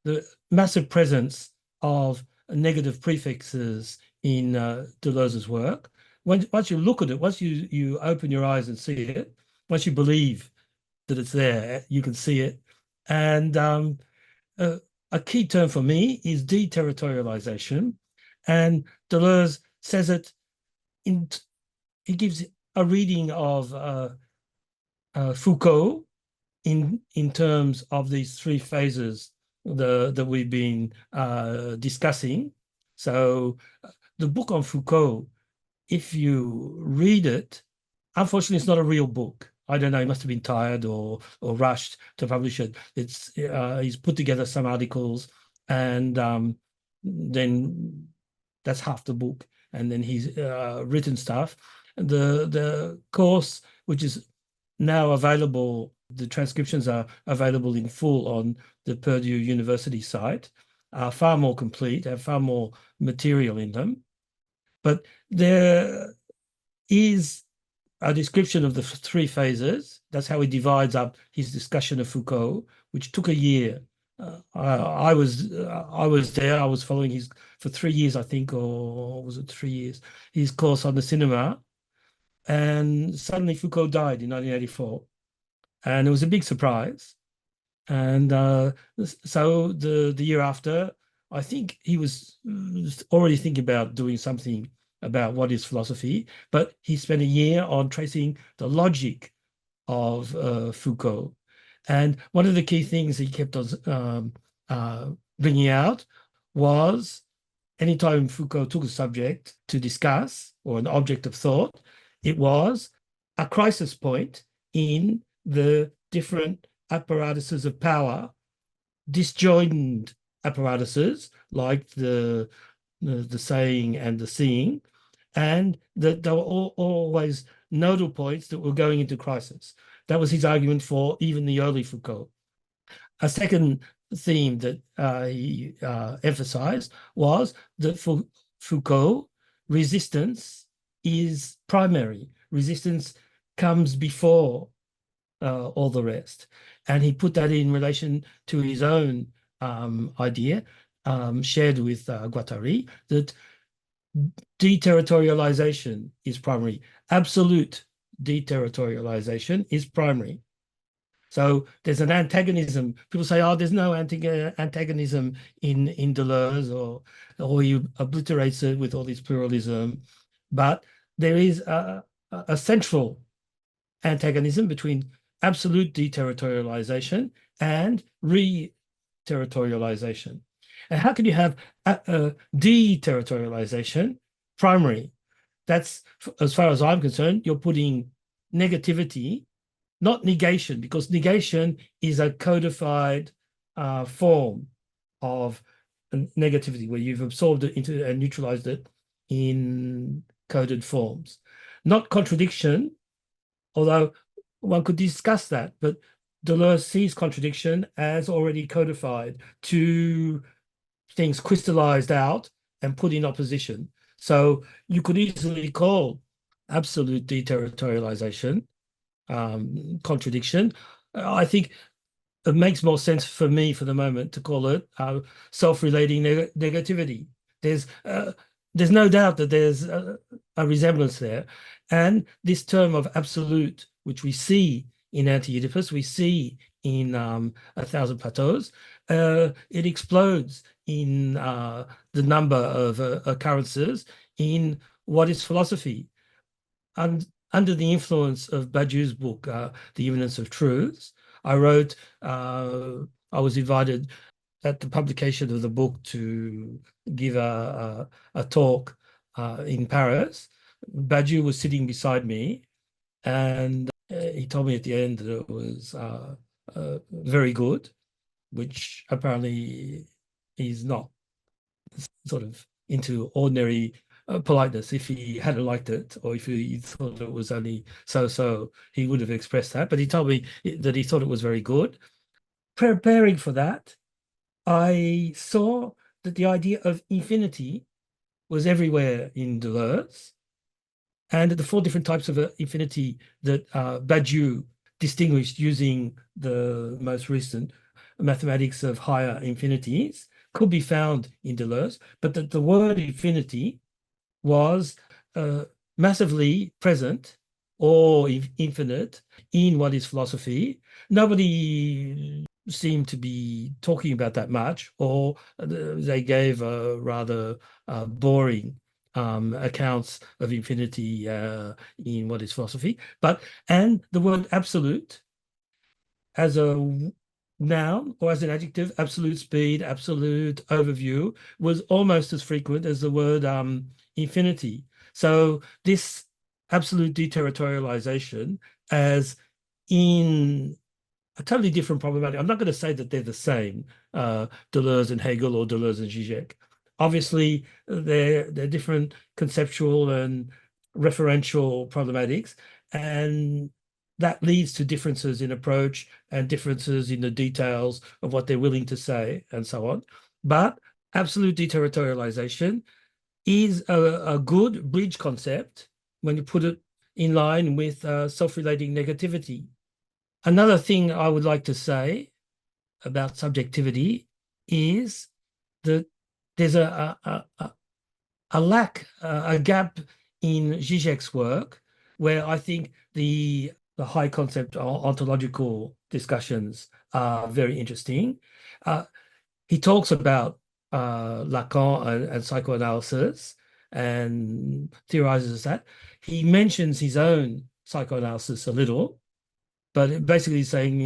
the massive presence of negative prefixes in Deleuze's work. Once you look at it, once you open your eyes and see it, once you believe that it's there, you can see it. And uh, a key term for me is deterritorialization. And Deleuze says it in, he gives a reading of Foucault in terms of these three phases that we've been discussing. So the book on Foucault, if you read it, unfortunately, it's not a real book. I don't know. He must have been tired or rushed to publish it. It's he's put together some articles, and then that's half the book. And then he's written stuff. The course, which is now available, the transcriptions are available in full on the Purdue University site, are far more complete, have far more material in them. But there is a description of the three phases. That's how he divides up his discussion of Foucault, which took a year. I was there. I was following his for 3 years, I think, or was it 3 years? His course on the cinema, and suddenly Foucault died in 1984, and it was a big surprise. And so the year after, I think he was already thinking about doing something about what is philosophy, but he spent a year on tracing the logic of Foucault. And one of the key things he kept on bringing out was anytime Foucault took a subject to discuss or an object of thought, it was a crisis point in the different apparatuses of power, disjoined apparatuses like the saying and the seeing, and that they were always nodal points that were going into crisis. That was his argument for even the early Foucault. A second theme that he emphasized was that for Foucault, resistance is primary. Resistance comes before all the rest. And he put that in relation to his own idea, shared with Guattari, that deterritorialization is primary. Absolute deterritorialization is primary. So there's an antagonism. People say, "Oh, there's no antagonism in Deleuze," or he obliterates it with all this pluralism. But there is a central antagonism between absolute deterritorialization and re-territorialization. And how can you have deterritorialization primary? That's, as far as I'm concerned, you're putting negativity, not negation, because negation is a codified form of negativity where you've absorbed it into and neutralized it in coded forms. Not contradiction, although one could discuss that, but Deleuze sees contradiction as already codified, two things crystallized out and put in opposition. So you could easily call absolute deterritorialization contradiction. I think it makes more sense for me for the moment to call it self-relating negativity. There's no doubt that there's a resemblance there. And this term of absolute, which we see in Anti-Oedipus, we see in A Thousand Plateaus, it explodes in the number of occurrences in what is philosophy. And under the influence of Badiou's book, The Immanence of Truths, I wrote, I was invited at the publication of the book to give a talk in Paris. Badiou was sitting beside me, and he told me at the end that it was very good, which apparently he's not sort of into ordinary politeness. If he hadn't liked it, or if he thought it was only so, he would have expressed that. But he told me that he thought it was very good. Preparing for that, I saw that the idea of infinity was everywhere in Deleuze. And the four different types of infinity that Badiou distinguished using the most recent mathematics of higher infinities could be found in Deleuze, but that the word infinity was massively present or infinite in what is philosophy. Nobody seemed to be talking about that much, or they gave a rather boring accounts of infinity in what is philosophy. And the word absolute as a noun or as an adjective, absolute speed, absolute overview, was almost as frequent as the word infinity. So this absolute deterritorialization as in a totally different problematic. I'm not going to say that they're the same, Deleuze and Hegel or Deleuze and Zizek. Obviously, they're different conceptual and referential problematics, and that leads to differences in approach and differences in the details of what they're willing to say and so on. But absolute deterritorialization is a good bridge concept when you put it in line with self-relating negativity. Another thing I would like to say about subjectivity is that there's a lack, a gap in Zizek's work, where I think the high concept ontological discussions are very interesting. He talks about Lacan and psychoanalysis and theorizes that. He mentions his own psychoanalysis a little, but basically saying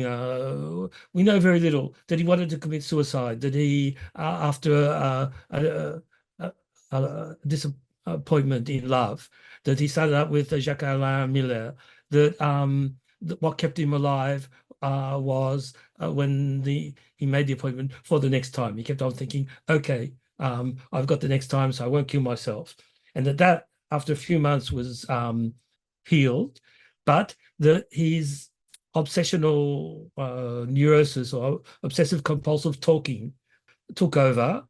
we know very little. That he wanted to commit suicide. That he, after a disappointment in love, that he started up with Jacques-Alain Miller. That what kept him alive was when he made the appointment for the next time. He kept on thinking, okay, I've got the next time, so I won't kill myself. And that after a few months was healed, but his obsessional neurosis or obsessive compulsive talking took over,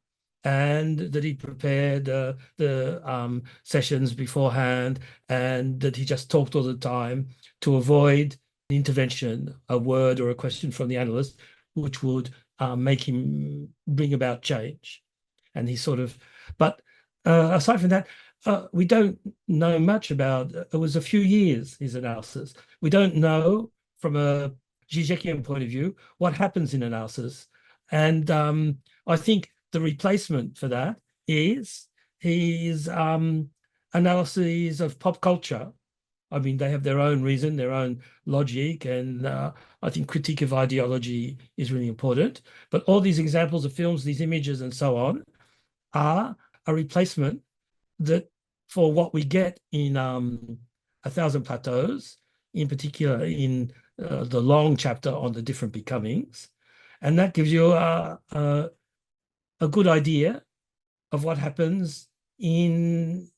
and that he prepared the sessions beforehand, and that he just talked all the time to avoid the intervention, a word or a question from the analyst, which would make him bring about change. And he sort of, but aside from that, we don't know much about, it was a few years, his analysis. We don't know from a Žižekian point of view what happens in analysis. And I think the replacement for that is his analyses of pop culture. I mean, they have their own reason, their own logic, and I think critique of ideology is really important. But all these examples of films, these images and so on, are a replacement that for what we get in A Thousand Plateaus, in particular in the long chapter on the different becomings. And that gives you a good idea of what happens in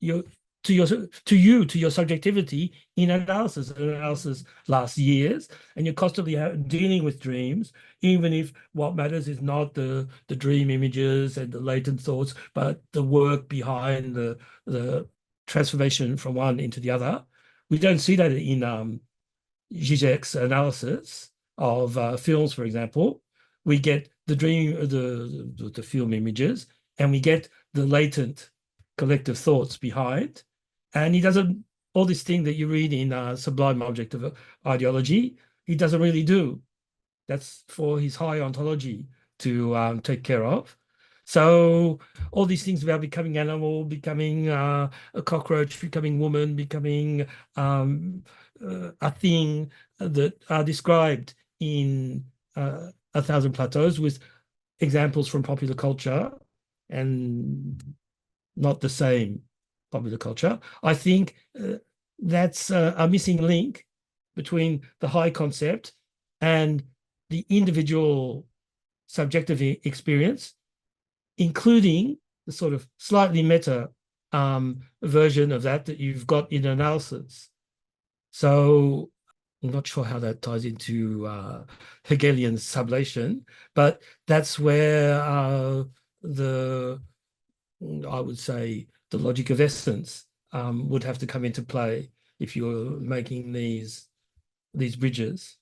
your your subjectivity in analysis. Analysis lasts years, and you're constantly dealing with dreams, even if what matters is not the dream images and the latent thoughts, but the work behind the transformation from one into the other. We don't see that in Zizek's analysis of films, for example. We get the dream, the film images, and we get the latent collective thoughts behind. And he doesn't, all this thing that you read in Sublime Object of Ideology, he doesn't really do. That's for his high ontology to take care of. So all these things about becoming animal, becoming a cockroach, becoming woman, becoming a thing that are described in A Thousand Plateaus with examples from popular culture and not the same popular culture. I think that's a missing link between the high concept and the individual subjective experience, including the sort of slightly meta version of that you've got in analysis. So I'm not sure how that ties into Hegelian sublation, but that's where the I would say the logic of essence would have to come into play if you're making these bridges.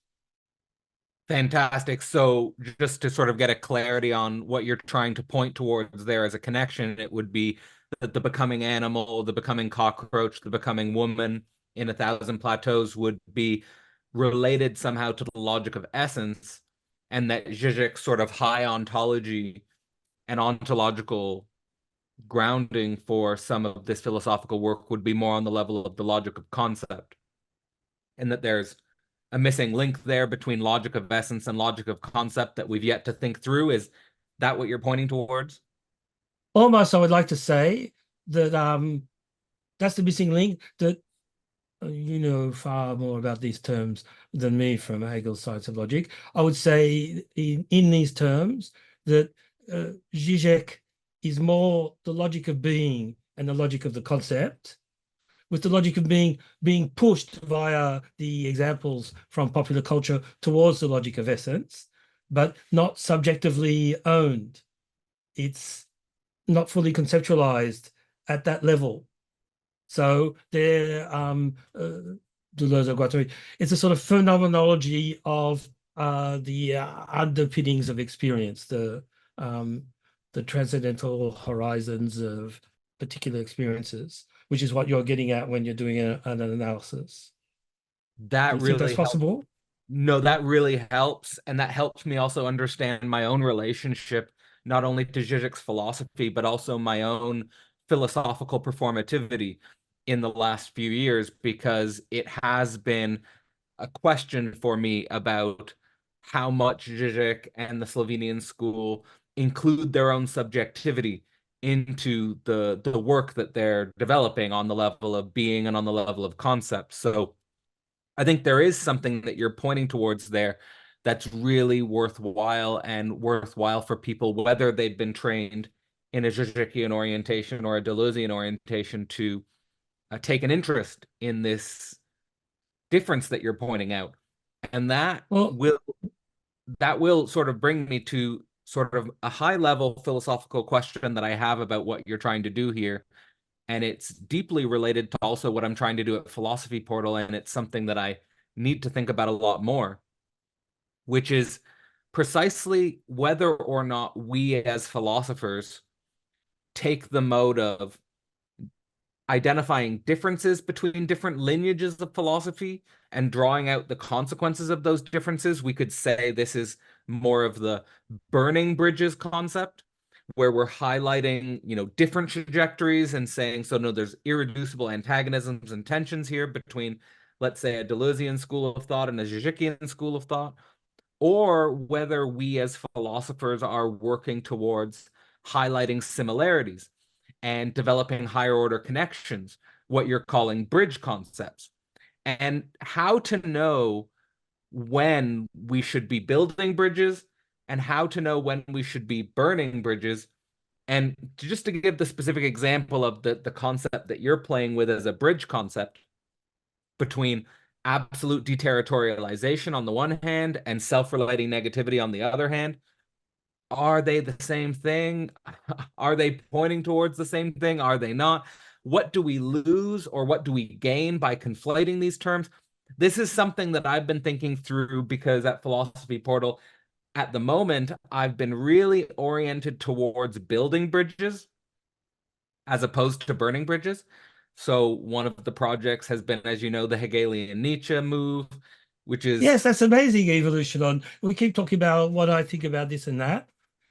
Fantastic. So just to sort of get a clarity on what you're trying to point towards there as a connection, it would be the becoming animal, the becoming cockroach, the becoming woman in A Thousand Plateaus would be related somehow to the logic of essence, and that Zizek's sort of high ontology and ontological grounding for some of this philosophical work would be more on the level of the logic of concept, and that there's a missing link there between logic of essence and logic of concept that we've yet to think through. Is that what you're pointing towards? Almost, I would like to say that that's the missing link. That you know far more about these terms than me from Hegel's Science of Logic. I would say in these terms that Zizek is more the logic of being and the logic of the concept, with the logic of being pushed via the examples from popular culture towards the logic of essence, but not subjectively owned. It's not fully conceptualized at that level. So they're Deleuze or Guattari. It's a sort of phenomenology of the underpinnings of experience, the transcendental horizons of particular experiences, which is what you're getting at when you're doing an analysis. Do That you think that's really helps. possible? No, that really helps. And that helps me also understand my own relationship, not only to Zizek's philosophy, but also my own philosophical performativity in the last few years, because it has been a question for me about how much Zizek and the Slovenian school include their own subjectivity into the work that they're developing on the level of being and on the level of concept. So I think there is something that you're pointing towards there that's really worthwhile and worthwhile for people, whether they've been trained in a Žižekian orientation or a Deleuzian orientation, to take an interest in this difference that you're pointing out. And Well, that will sort of bring me to sort of a high level philosophical question that I have about what you're trying to do here. And it's deeply related to also what I'm trying to do at Philosophy Portal. And it's something that I need to think about a lot more, which is precisely whether or not we as philosophers take the mode of identifying differences between different lineages of philosophy and drawing out the consequences of those differences. We could say this is more of the burning bridges concept, where we're highlighting, different trajectories and saying, so no, there's irreducible antagonisms and tensions here between, let's say, a Deleuzian school of thought and a Žižekian school of thought, or whether we as philosophers are working towards highlighting similarities and developing higher order connections, what you're calling bridge concepts, and how to know when we should be building bridges and how to know when we should be burning bridges. And just to give the specific example of the concept that you're playing with as a bridge concept between absolute deterritorialization on the one hand and self-relating negativity on the other hand, are they the same thing? Are they pointing towards the same thing? Are they not? What do we lose or what do we gain by conflating these terms? This is something that I've been thinking through, because at Philosophy Portal, at the moment, I've been really oriented towards building bridges as opposed to burning bridges. So one of the projects has been, as you know, the Hegelian Nietzsche move, which is yes, that's amazing evolution. On we keep talking about what I think about this and that,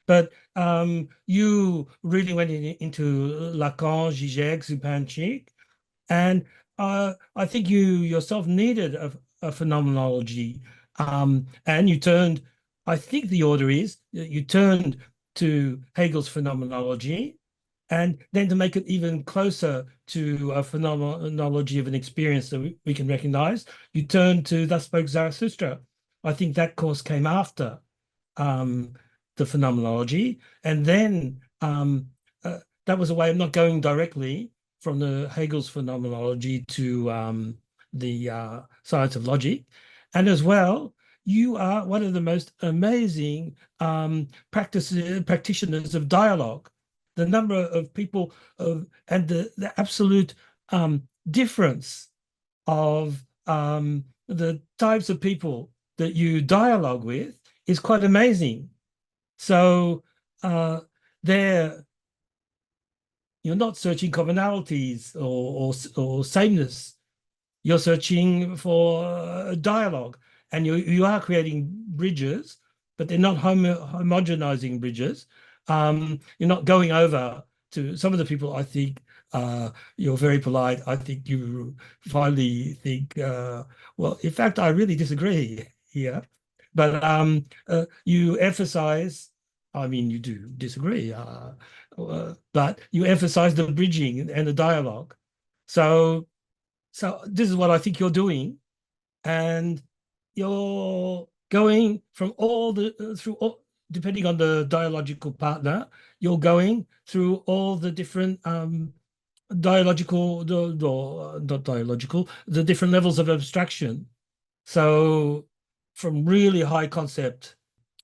but you really went into Lacan, Zizek, Zupančič, and I think you yourself needed a phenomenology, and you turned. I think the order is that you turned to Hegel's phenomenology, and then to make it even closer to a phenomenology of an experience that we can recognize, you turn to Thus Spoke Zarathustra. I think that course came after um, the phenomenology. And then that was a way of not going directly from the Hegel's phenomenology to the science of logic. And as well, you are one of the most amazing practitioners of dialogue. the number of people and the absolute difference of the types of people that you dialogue with is quite amazing. So there, you're not searching commonalities or sameness. You're searching for dialogue, and you are creating bridges, but they're not homogenizing bridges. You're not going over to some of the people. I think you're very polite. I think you finally think, well, in fact, I really disagree here. But you emphasize, I mean, you do disagree, but you emphasize the bridging and the dialogue. So this is what I think you're doing, and you're going from all the through all, depending on the dialogical partner, you're going through all the different dialogical, not dialogical, the different levels of abstraction. So from really high concept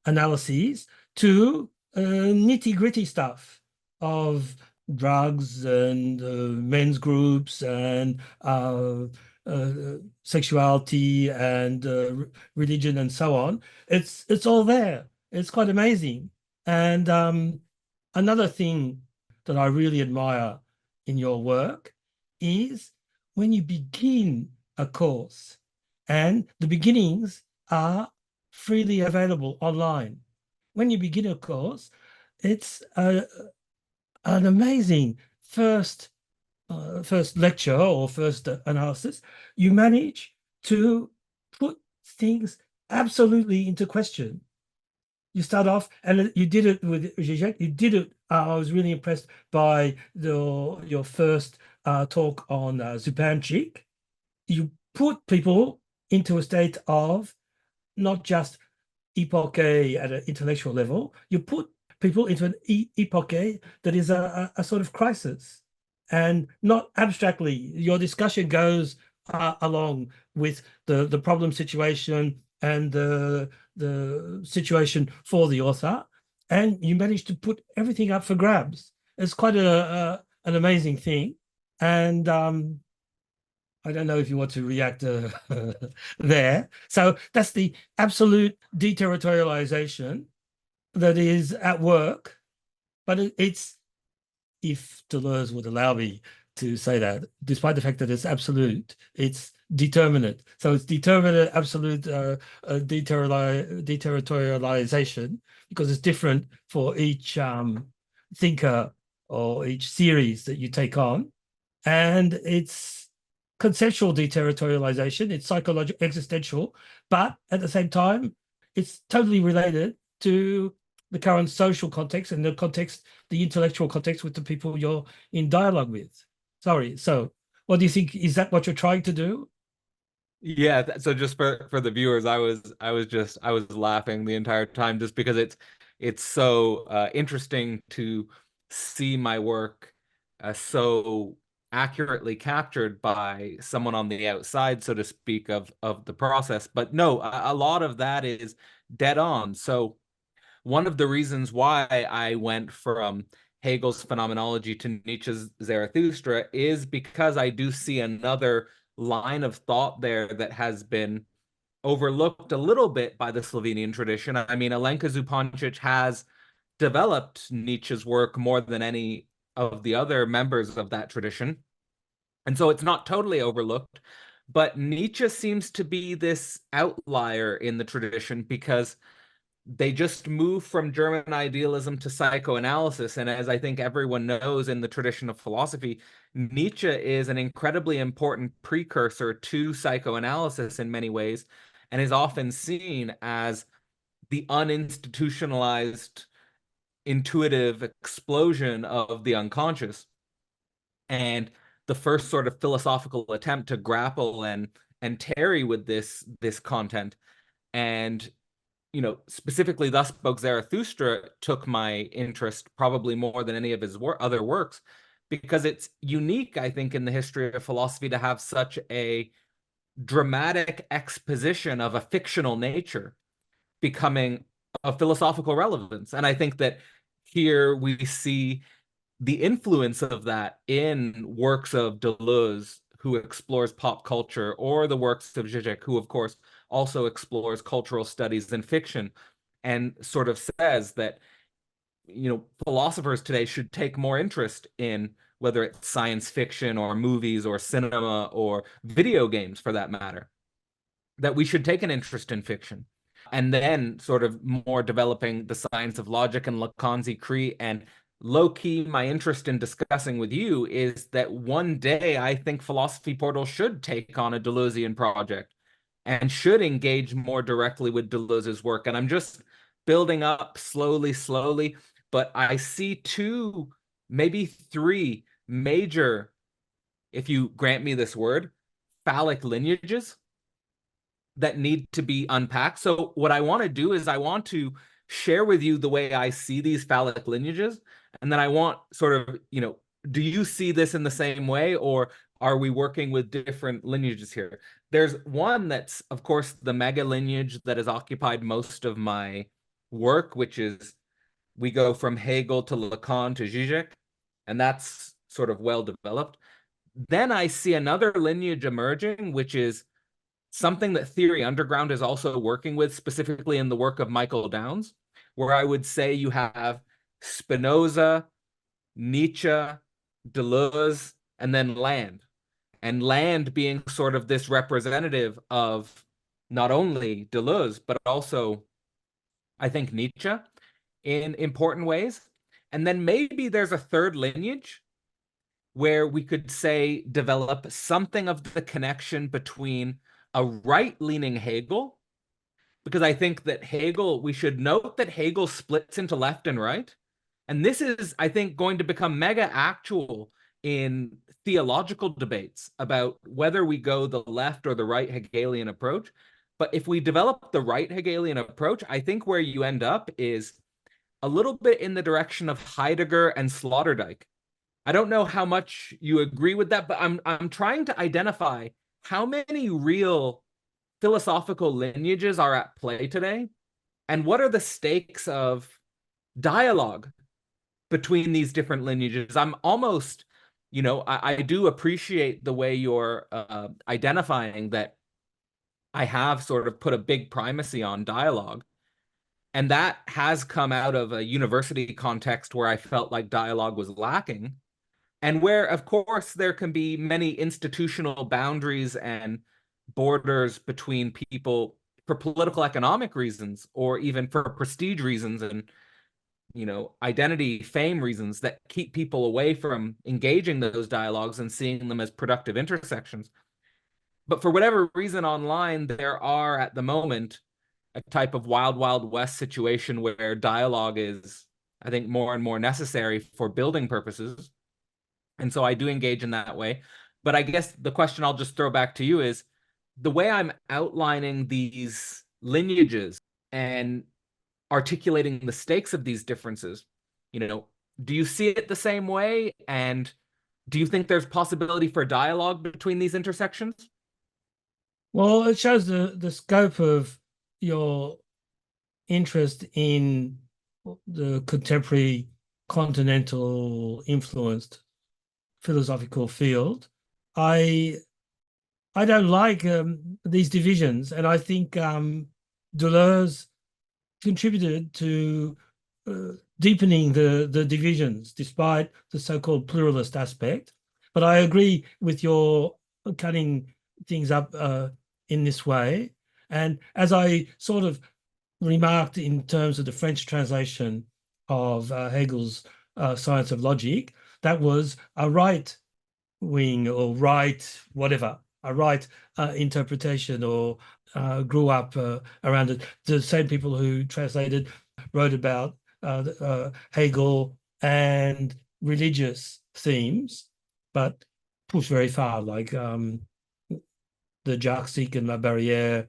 analyses to nitty-gritty stuff of drugs and men's groups and sexuality and religion and so on. It's all there. It's quite amazing. And another thing that I really admire in your work is when you begin a course, and the beginnings are freely available online. When you begin a course, it's an amazing first lecture or first analysis. You manage to put things absolutely into question. You start off, and you did it with Zizek. You did it. I was really impressed by your first talk on Zupanchik. You put people into a state of not just epoche at an intellectual level. You put people into an epoche that is a sort of crisis, and not abstractly. Your discussion goes along with the problem situation and the situation for the author, and you manage to put everything up for grabs. It's quite an amazing thing, and I don't know if you want to react there. So that's the absolute deterritorialization that is at work, but it's, if Deleuze would allow me to say that, despite the fact that it's absolute, it's determinate. So it's determinate absolute deterritorialization, because it's different for each thinker or each series that you take on. And it's conceptual deterritorialization, it's psychological, existential, but at the same time, it's totally related to the current social context and the context, the intellectual context with the people you're in dialogue with. Sorry. So what do you think? Is that what you're trying to do? Yeah, so just for the viewers, I was laughing the entire time just because it's so interesting to see my work so accurately captured by someone on the outside, so to speak, of the process. But no, a lot of that is dead on. So one of the reasons why I went from Hegel's phenomenology to Nietzsche's Zarathustra is because I do see another line of thought there that has been overlooked a little bit by the Slovenian tradition. I mean, Alenka Zupančič has developed Nietzsche's work more than any of the other members of that tradition. And so it's not totally overlooked, but Nietzsche seems to be this outlier in the tradition because they just move from German idealism to psychoanalysis. And as I think everyone knows in the tradition of philosophy, Nietzsche is an incredibly important precursor to psychoanalysis in many ways, and is often seen as the uninstitutionalized, intuitive explosion of the unconscious, and the first sort of philosophical attempt to grapple and tarry with this content. And specifically, Thus Spoke Zarathustra took my interest probably more than any of his other works, because it's unique, I think, in the history of philosophy to have such a dramatic exposition of a fictional nature becoming of philosophical relevance. And I think that here we see the influence of that in works of Deleuze, who explores pop culture, or the works of Zizek, who, of course, also explores cultural studies and fiction, and sort of says that, philosophers today should take more interest in whether it's science fiction or movies or cinema or video games for that matter, that we should take an interest in fiction. And then sort of more developing the science of logic and Lacan's écrit. And low key, my interest in discussing with you is that one day I think Philosophy Portal should take on a Deleuzian project and should engage more directly with Deleuze's work. And I'm just building up slowly, but I see two, maybe three major, if you grant me this word, phallic lineages that need to be unpacked. So what I want to do is I want to share with you the way I see these phallic lineages. And then I want sort of, do you see this in the same way, or are we working with different lineages here? There's one that's, of course, the mega lineage that has occupied most of my work, which is we go from Hegel to Lacan to Zizek, and that's sort of well developed. Then I see another lineage emerging, which is something that Theory Underground is also working with, specifically in the work of Michael Downs, where I would say you have Spinoza, Nietzsche, Deleuze, and then Land. And Land being sort of this representative of not only Deleuze, but also, I think, Nietzsche in important ways. And then maybe there's a third lineage where we could say develop something of the connection between a right-leaning Hegel, because I think that we should note that Hegel splits into left and right. And this is, I think, going to become mega actual in theological debates about whether we go the left or the right Hegelian approach. But if we develop the right Hegelian approach, I think where you end up is a little bit in the direction of Heidegger and Sloterdijk. I don't know how much you agree with that, but I'm trying to identify how many real philosophical lineages are at play today, and what are the stakes of dialogue between these different lineages. I'm almost, I do appreciate the way you're identifying that I have sort of put a big primacy on dialogue. And that has come out of a university context where I felt like dialogue was lacking, and where, of course, there can be many institutional boundaries and borders between people for political economic reasons, or even for prestige reasons and, identity, fame reasons that keep people away from engaging those dialogues and seeing them as productive intersections. But for whatever reason online, there are at the moment a type of wild, wild west situation where dialogue is, I think, more and more necessary for building purposes. And so I do engage in that way. But I guess the question I'll just throw back to you is the way I'm outlining these lineages and articulating the stakes of these differences, do you see it the same way? And do you think there's possibility for dialogue between these intersections? Well, it shows the scope of your interest in the contemporary continental influenced philosophical field. I don't like these divisions, and I think Deleuze contributed to deepening the divisions despite the so-called pluralist aspect. But I agree with your cutting things up in this way. And as I sort of remarked in terms of the French translation of Hegel's Science of Logic, that was a right wing or right whatever, a right interpretation, or grew up around it. The same people who translated wrote about Hegel and religious themes, but pushed very far, like the Jacques and La Barrière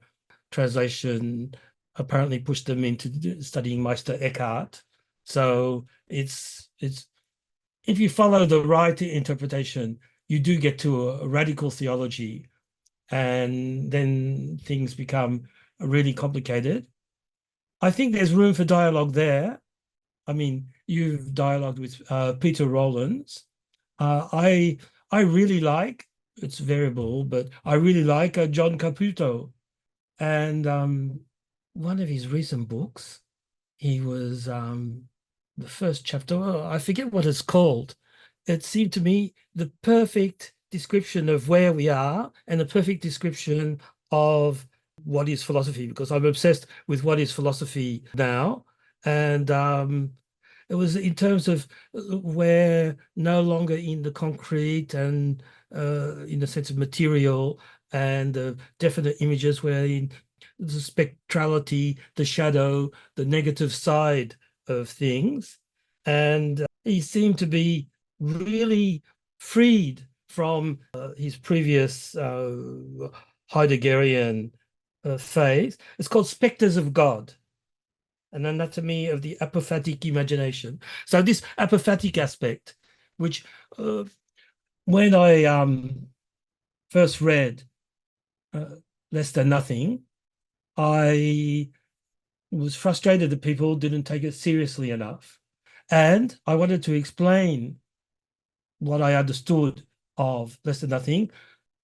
translation apparently pushed them into studying Meister Eckhart. So it's if you follow the right interpretation, you do get to a radical theology, and then things become really complicated. I think there's room for dialogue there. I mean, you've dialogued with Peter Rollins. I really like, it's variable, but I really like John Caputo. And one of his recent books, he was the first chapter, I forget what it's called. It seemed to me the perfect description of where we are and the perfect description of what is philosophy, because I'm obsessed with what is philosophy now. And it was in terms of we're no longer in the concrete and in the sense of material and definite images, where in the spectrality, the shadow, the negative side of things. And he seemed to be really freed from his previous Heideggerian phase. It's called Spectres of God, an anatomy of the apophatic imagination. So this apophatic aspect, which when I first read Less Than Nothing, I was frustrated that people didn't take it seriously enough. And I wanted to explain what I understood of Less Than Nothing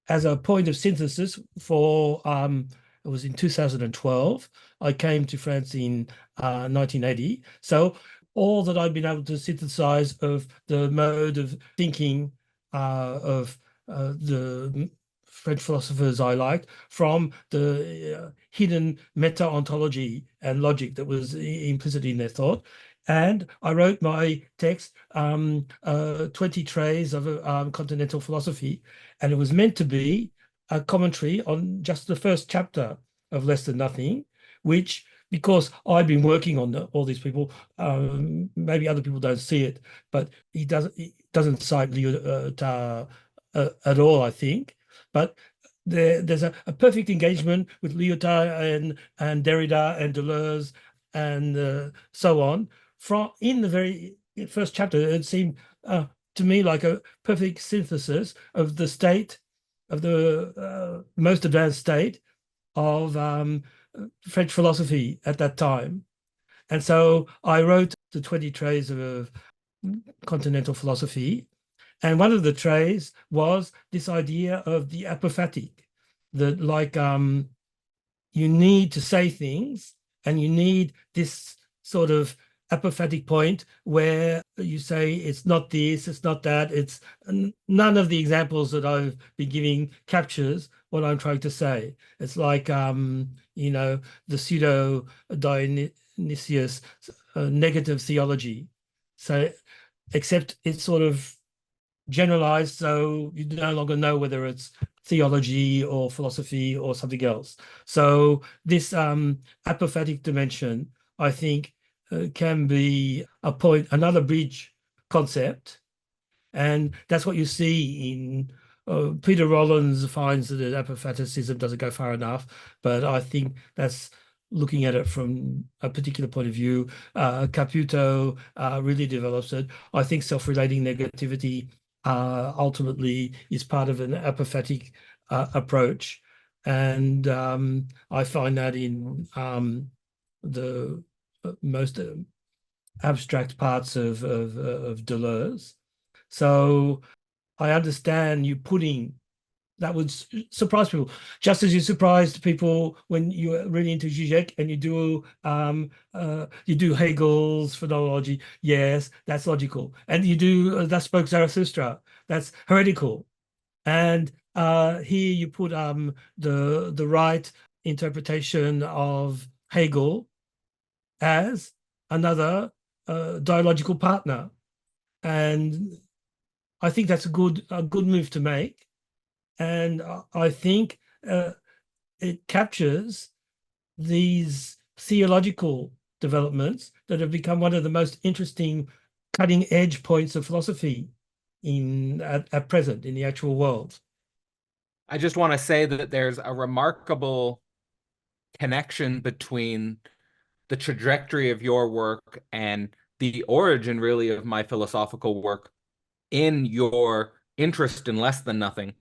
as a point of synthesis for it was in 2012. I came to France in 1980. So all that I've been able to synthesize of the mode of thinking of the French philosophers I liked from the hidden meta-ontology and logic that was implicit in their thought. And I wrote my text, 20 Trays of Continental Philosophy, and it was meant to be a commentary on just the first chapter of Less Than Nothing, which, because I've been working on all these people, maybe other people don't see it, but he doesn't cite Lyotard at all, I think. But there's a perfect engagement with Lyotard and Derrida and Deleuze and so on. From in the very first chapter, it seemed to me like a perfect synthesis of the state, of the most advanced state of French philosophy at that time. And so I wrote the 20 trays of continental philosophy. And one of the trays was this idea of the apophatic, that like you need to say things and you need this sort of apophatic point where you say it's not this, it's not that, it's none of the examples that I've been giving captures what I'm trying to say. It's like the pseudo Dionysius negative theology. So except it's sort of generalized, so you no longer know whether it's theology or philosophy or something else. So this apophatic dimension, I think, can be a point, another bridge concept. And that's what you see in Peter Rollins finds that apophaticism doesn't go far enough, but I think that's looking at it from a particular point of view. Caputo really develops it. I think self-relating negativity ultimately is part of an apophatic approach. And I find that in the most abstract parts of Deleuze. So I understand you putting that would surprise people, just as you surprised people when you're really into Zizek and you do Hegel's phenomenology. Yes, that's logical, and you do that spoke Zarathustra. That's heretical, and here you put the right interpretation of Hegel as another dialogical partner, and I think that's a good move to make. And I think it captures these theological developments that have become one of the most interesting cutting edge points of philosophy at present in the actual world. I just want to say that there's a remarkable connection between the trajectory of your work and the origin, really, of my philosophical work in your interest in Less Than Nothing.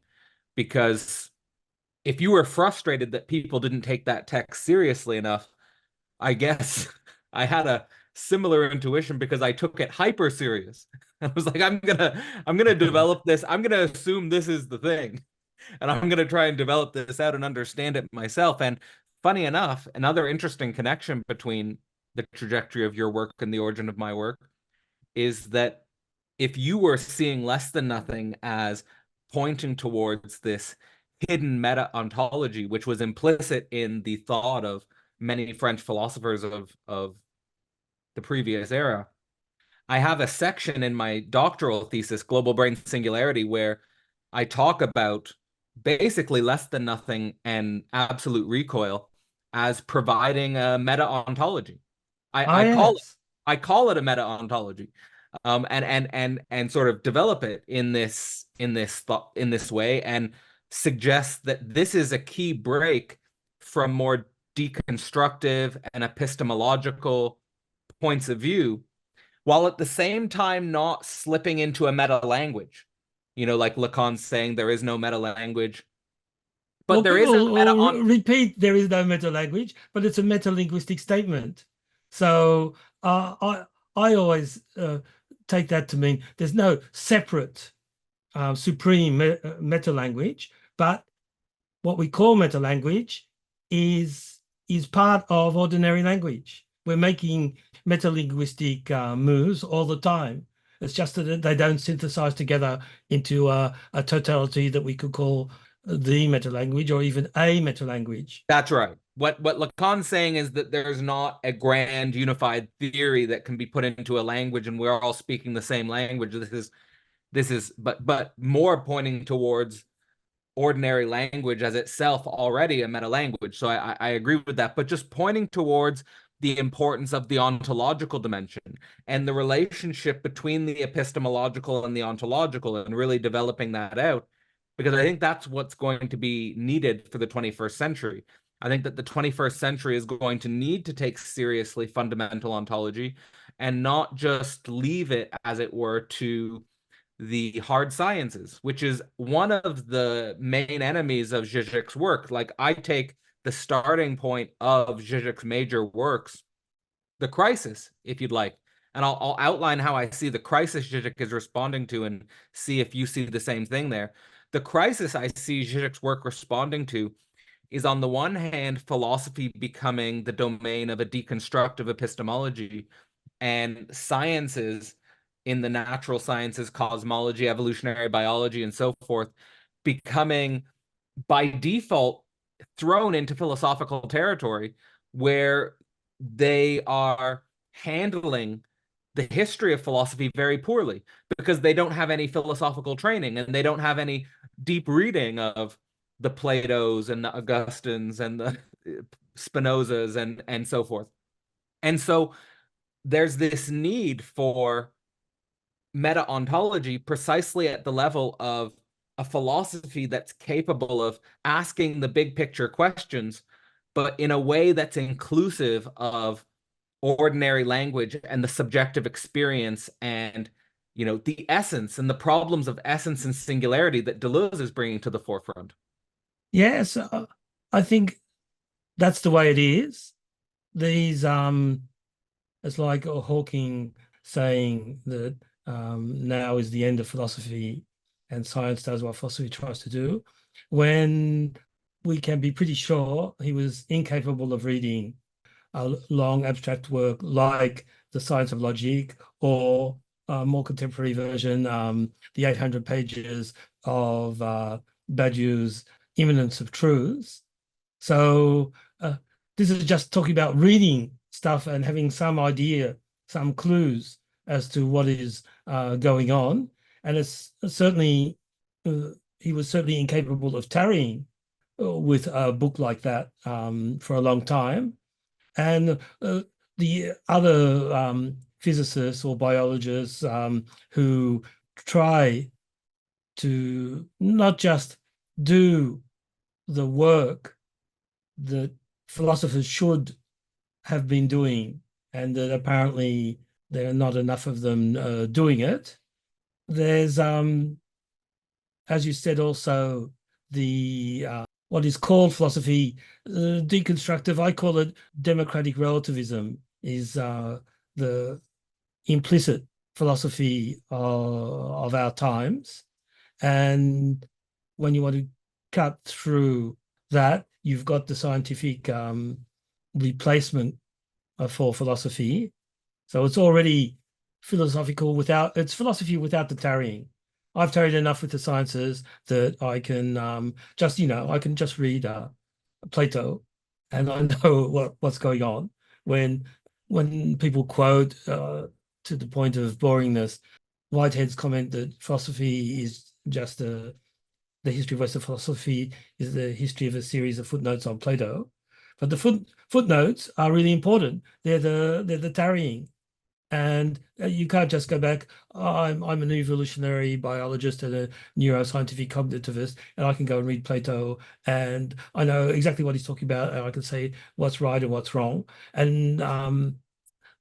Because if you were frustrated that people didn't take that text seriously enough, I guess I had similar intuition because I took it hyper serious. I was like, I'm gonna develop this. I'm gonna assume this is the thing, and I'm gonna try and develop this out and understand it myself. And funny enough, another interesting connection between the trajectory of your work and the origin of my work is that if you were seeing less than nothing as pointing towards this hidden meta ontology, which was implicit in the thought of many French philosophers of the previous era, I have a section in my doctoral thesis, Global Brain Singularity, where I talk about basically less than nothing and absolute recoil as providing a meta ontology. Oh, I call it yes. I call it a meta ontology, and sort of develop it in this way, and suggest that this is a key break from more deconstructive and epistemological points of view, while at the same time not slipping into a meta language. Like Lacan's saying there is no meta language, but there is a meta on. Repeat, there is no meta language, but it's a meta linguistic statement. So I always take that to mean there's no separate supreme meta language, but what we call meta language is part of ordinary language. We're making meta-linguistic moves all the time. It's just that they don't synthesize together into a totality that we could call the meta language or even a meta language. That's right. What Lacan's saying is that there's not a grand unified theory that can be put into a language and we're all speaking the same language. But more pointing towards ordinary language as itself already a meta language. So I agree with that, but just pointing towards the importance of the ontological dimension and the relationship between the epistemological and the ontological, and really developing that out, because I think that's what's going to be needed for the 21st century. I think that the 21st century is going to need to take seriously fundamental ontology and not just leave it, as it were, to the hard sciences, which is one of the main enemies of Zizek's work. Like, I take the starting point of Zizek's major works, the crisis, if you'd like, and I'll outline how I see the crisis Zizek is responding to and see if you see the same thing there. The crisis I see Zizek's work responding to is, on the one hand, philosophy becoming the domain of a deconstructive epistemology, and sciences, in the natural sciences, cosmology, evolutionary biology, and so forth, becoming by default thrown into philosophical territory where they are handling the history of philosophy very poorly because they don't have any philosophical training and they don't have any deep reading of the Platos and the Augustines and the Spinozas and so forth. And so there's this need for meta ontology precisely at the level of a philosophy that's capable of asking the big picture questions, but in a way that's inclusive of ordinary language and the subjective experience, and the essence and the problems of essence and singularity that Deleuze is bringing to the forefront. Yes, I think that's the way it is. These it's like Hawking saying that now is the end of philosophy and science does what philosophy tries to do, when we can be pretty sure he was incapable of reading a long abstract work like The Science of Logic, or a more contemporary version, the 800 pages of Badiou's Immanence of Truths. So this is just talking about reading stuff and having some idea, some clues as to what is going on. And it's certainly, he was certainly incapable of tarrying with a book like that for a long time. And the other physicists or biologists who try to not just do the work that philosophers should have been doing, and that apparently there are not enough of them doing it. There's, as you said, also the what is called philosophy deconstructive. I call it democratic relativism, is the the implicit philosophy of our times. And when you want to cut through that, you've got the scientific replacement for philosophy. So it's already philosophical without, it's philosophy without the tarrying. I've tarried enough with the sciences that I can I can just read Plato, and I know what's going on. When people quote to the point of boringness, Whitehead's comment that philosophy is just the history of Western philosophy is the history of a series of footnotes on Plato. But the footnotes are really important. They're the tarrying. And you can't just go back, oh, I'm an evolutionary biologist and a neuroscientific cognitivist, and I can go and read Plato, and I know exactly what he's talking about, and I can say what's right and what's wrong. And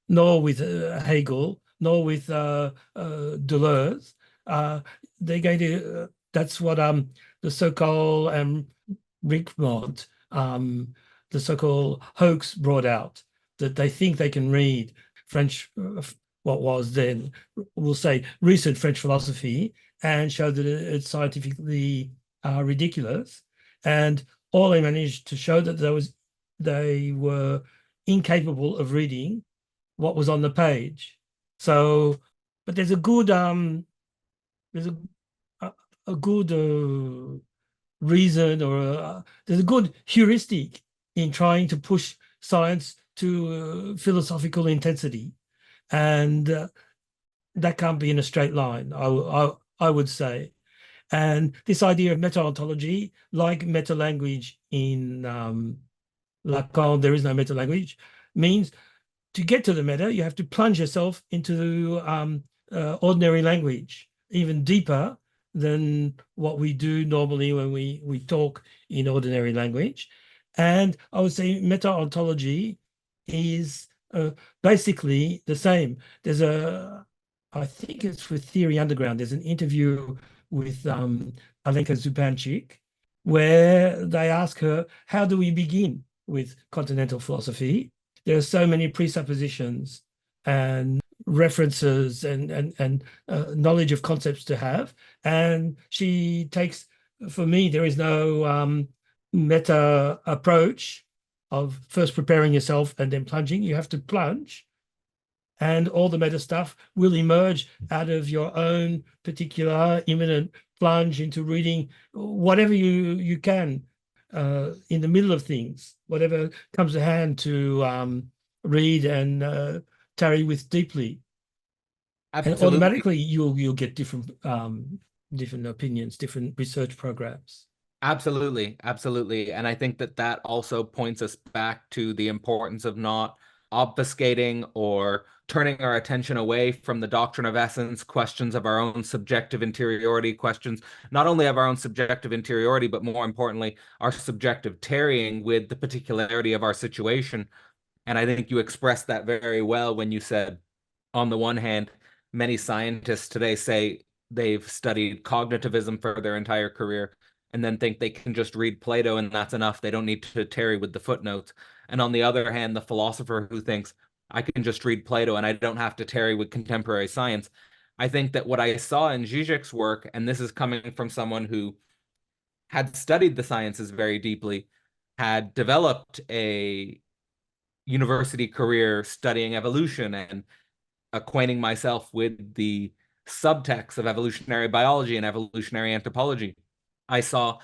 nor with Hegel, nor with Deleuze. They're going to, that's what the so-called Rickmont, the so-called hoax brought out, that they think they can read French, what was then, we'll say, recent French philosophy, and show that it's scientifically ridiculous. And all they managed to show that they were incapable of reading what was on the page. So, but there's a good there's a good reason, or there's a good heuristic in trying to push science to philosophical intensity, and that can't be in a straight line, I would say. And this idea of meta-ontology, like meta-language in Lacan, there is no meta-language, means to get to the meta, you have to plunge yourself into ordinary language, even deeper than what we do normally when we talk in ordinary language. And I would say meta-ontology is basically the same. There's I think it's with Theory Underground, there's an interview with Alenka Zupančič, where they ask her, how do we begin with continental philosophy? There are so many presuppositions and references and knowledge of concepts to have. And she takes, for me, there is no meta approach of first preparing yourself and then plunging. You have to plunge, and all the meta stuff will emerge out of your own particular imminent plunge into reading whatever you can in the middle of things, whatever comes to hand to read and tarry with deeply. Absolutely. And automatically you'll get different opinions, different research programs. Absolutely, absolutely. And I think that also points us back to the importance of not obfuscating or turning our attention away from the doctrine of essence, questions of our own subjective interiority, questions not only of our own subjective interiority, but more importantly, our subjective tarrying with the particularity of our situation. And I think you expressed that very well when you said, on the one hand, many scientists today say they've studied cognitivism for their entire career and then think they can just read Plato and that's enough. They don't need to tarry with the footnotes. And on the other hand, the philosopher who thinks I can just read Plato and I don't have to tarry with contemporary science. I think that what I saw in Zizek's work, and this is coming from someone who had studied the sciences very deeply, had developed a university career studying evolution and acquainting myself with the subtext of evolutionary biology and evolutionary anthropology, I saw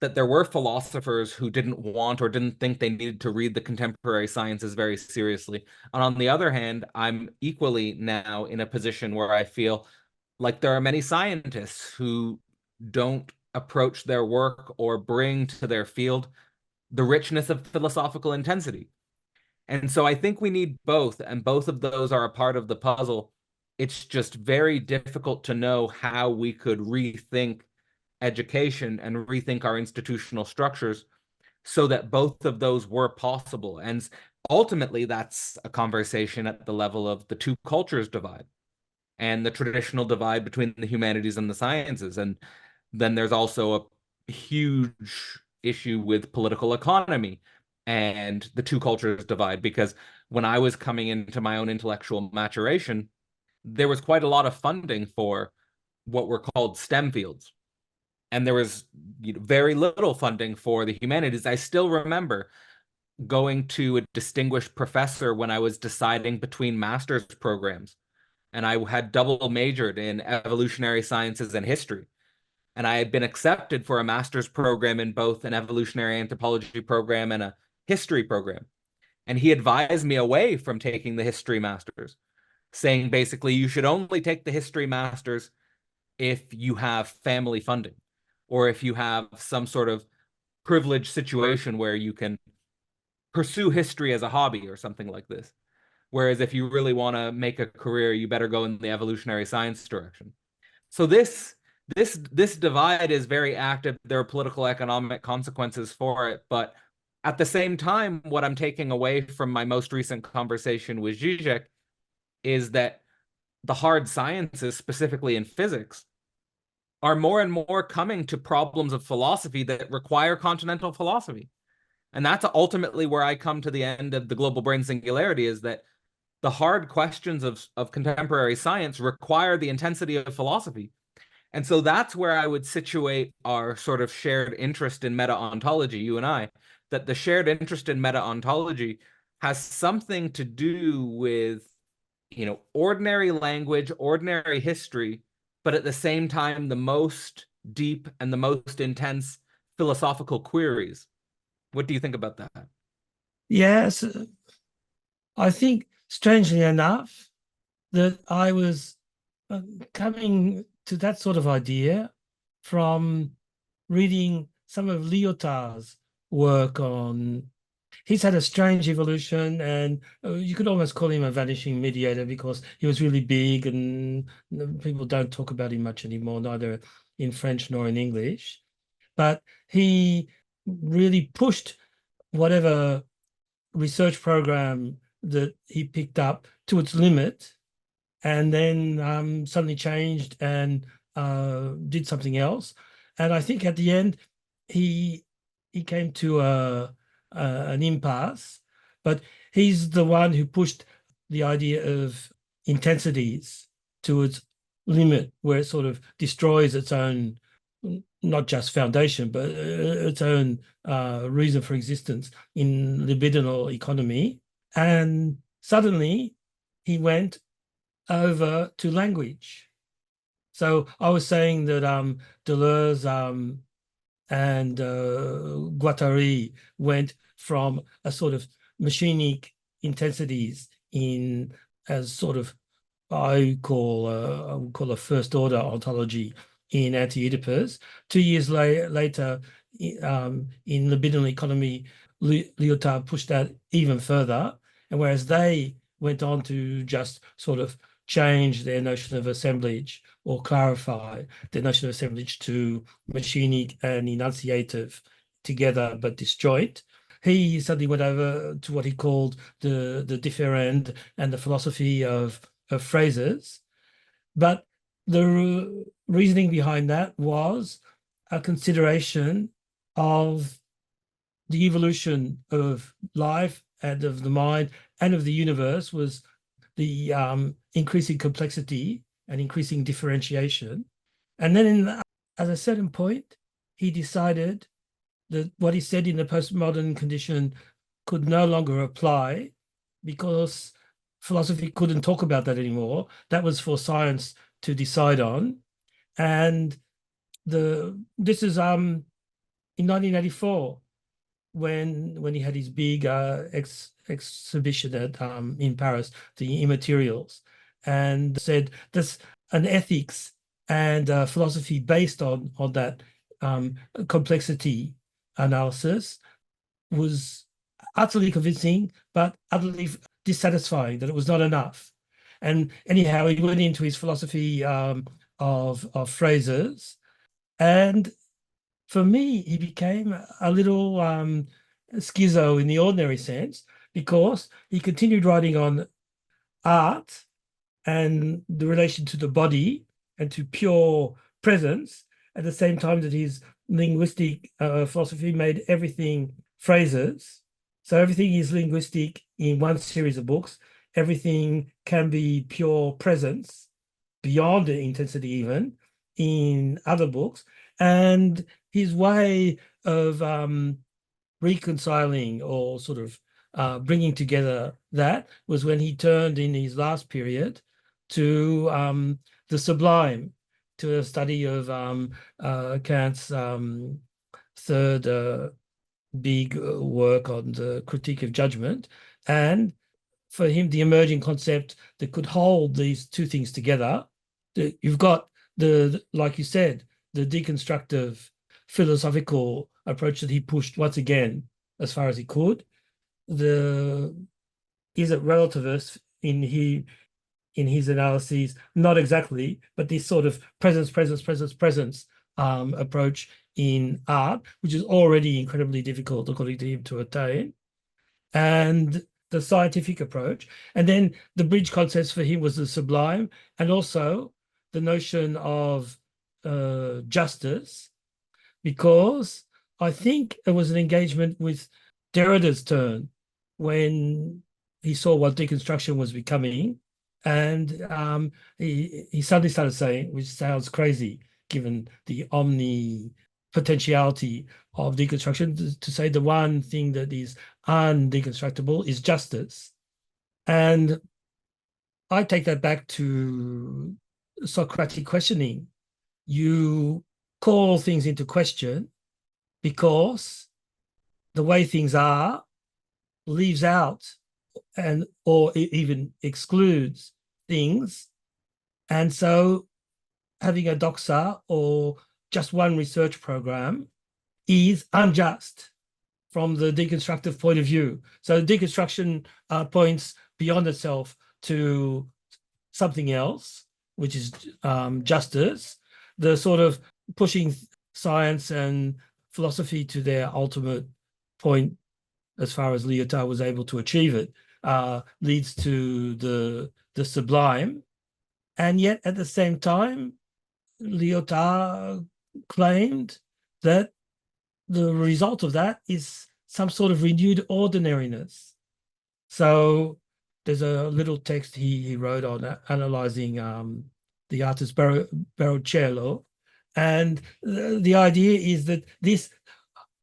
that there were philosophers who didn't want or didn't think they needed to read the contemporary sciences very seriously. And on the other hand, I'm equally now in a position where I feel like there are many scientists who don't approach their work or bring to their field the richness of philosophical intensity. And so I think we need both, and both of those are a part of the puzzle. It's just very difficult to know how we could rethink education and rethink our institutional structures so that both of those were possible. And ultimately, that's a conversation at the level of the two cultures divide and the traditional divide between the humanities and the sciences. And then there's also a huge issue with political economy and the two cultures divide, because when I was coming into my own intellectual maturation, there was quite a lot of funding for what were called STEM fields. And there was very little funding for the humanities. I still remember going to a distinguished professor when I was deciding between master's programs. And I had double majored in evolutionary sciences and history. And I had been accepted for a master's program in both an evolutionary anthropology program and a history program. And he advised me away from taking the history masters, saying basically you should only take the history masters if you have family funding or if you have some sort of privileged situation where you can pursue history as a hobby or something like this. Whereas if you really want to make a career, you better go in the evolutionary science direction. So this divide is very active. There are political economic consequences for it, but at the same time, what I'm taking away from my most recent conversation with Zizek is that the hard sciences, specifically in physics, are more and more coming to problems of philosophy that require continental philosophy. And that's ultimately where I come to the end of the global brain singularity, is that the hard questions of contemporary science require the intensity of philosophy. And so that's where I would situate our sort of shared interest in meta-ontology, you and I, that the shared interest in meta-ontology has something to do with, ordinary language, ordinary history, but at the same time, the most deep and the most intense philosophical queries. What do you think about that? Yes, I think, strangely enough, that I was coming to that sort of idea from reading some of Lyotard's work on. He's had a strange evolution, and you could almost call him a vanishing mediator because he was really big and people don't talk about him much anymore, neither in French nor in English. But he really pushed whatever research program that he picked up to its limit, and then suddenly changed and did something else. And I think at the end, he came to an impasse, but he's the one who pushed the idea of intensities to its limit, where it sort of destroys its own, not just foundation, but its own reason for existence in libidinal economy. And suddenly he went over to language. So I was saying that Deleuze and Guattari went from a sort of machinic intensities in as sort of I would call a first order ontology in Anti-Oedipus. 2 years later, in libidinal economy, Lyotard pushed that even further. And whereas they went on to just sort of change their notion of assemblage or clarify their notion of assemblage to machinic and enunciative together but disjoint, he suddenly went over to what he called the differend and the philosophy of phrases. But the reasoning behind that was a consideration of the evolution of life and of the mind and of the universe, was the increasing complexity and increasing differentiation. And then at a certain point, he decided that what he said in the postmodern condition could no longer apply because philosophy couldn't talk about that anymore. That was for science to decide on. And this is in 1984 when he had his big exhibition at in Paris, the Immaterials, and said there's an ethics and philosophy based on that complexity analysis was utterly convincing, but utterly dissatisfying, that it was not enough. And anyhow, he went into his philosophy of phrases, and for me, he became a little schizo in the ordinary sense, because he continued writing on art and the relation to the body and to pure presence, at the same time that his linguistic philosophy made everything phrases. So everything is linguistic in one series of books. Everything can be pure presence beyond the intensity even in other books. And his way of reconciling or sort of bringing together that was when he turned in his last period to the sublime, to a study of Kant's third big work on the critique of judgment. And for him, the emerging concept that could hold these two things together, you've got like you said, the deconstructive philosophical approach that he pushed once again as far as he could. Is it relativist in his analyses? Not exactly, but this sort of presence approach in art, which is already incredibly difficult, according to him, to attain, and the scientific approach. And then the bridge concepts for him was the sublime, and also the notion of justice, because I think it was an engagement with Derrida's turn when he saw what deconstruction was becoming. And he suddenly started saying, which sounds crazy given the omnipotentiality of deconstruction, to say the one thing that is undeconstructible is justice. And I take that back to Socratic questioning. You call things into question because the way things are leaves out and or even excludes things. And so having a doxa or just one research program is unjust from the deconstructive point of view. So deconstruction points beyond itself to something else, which is justice, the sort of pushing science and philosophy to their ultimate point, as far as Lyotard was able to achieve it, leads to the sublime. And yet at the same time, Lyotard claimed that the result of that is some sort of renewed ordinariness. So there's a little text he wrote on analyzing the artist Baroccello. And the idea is that this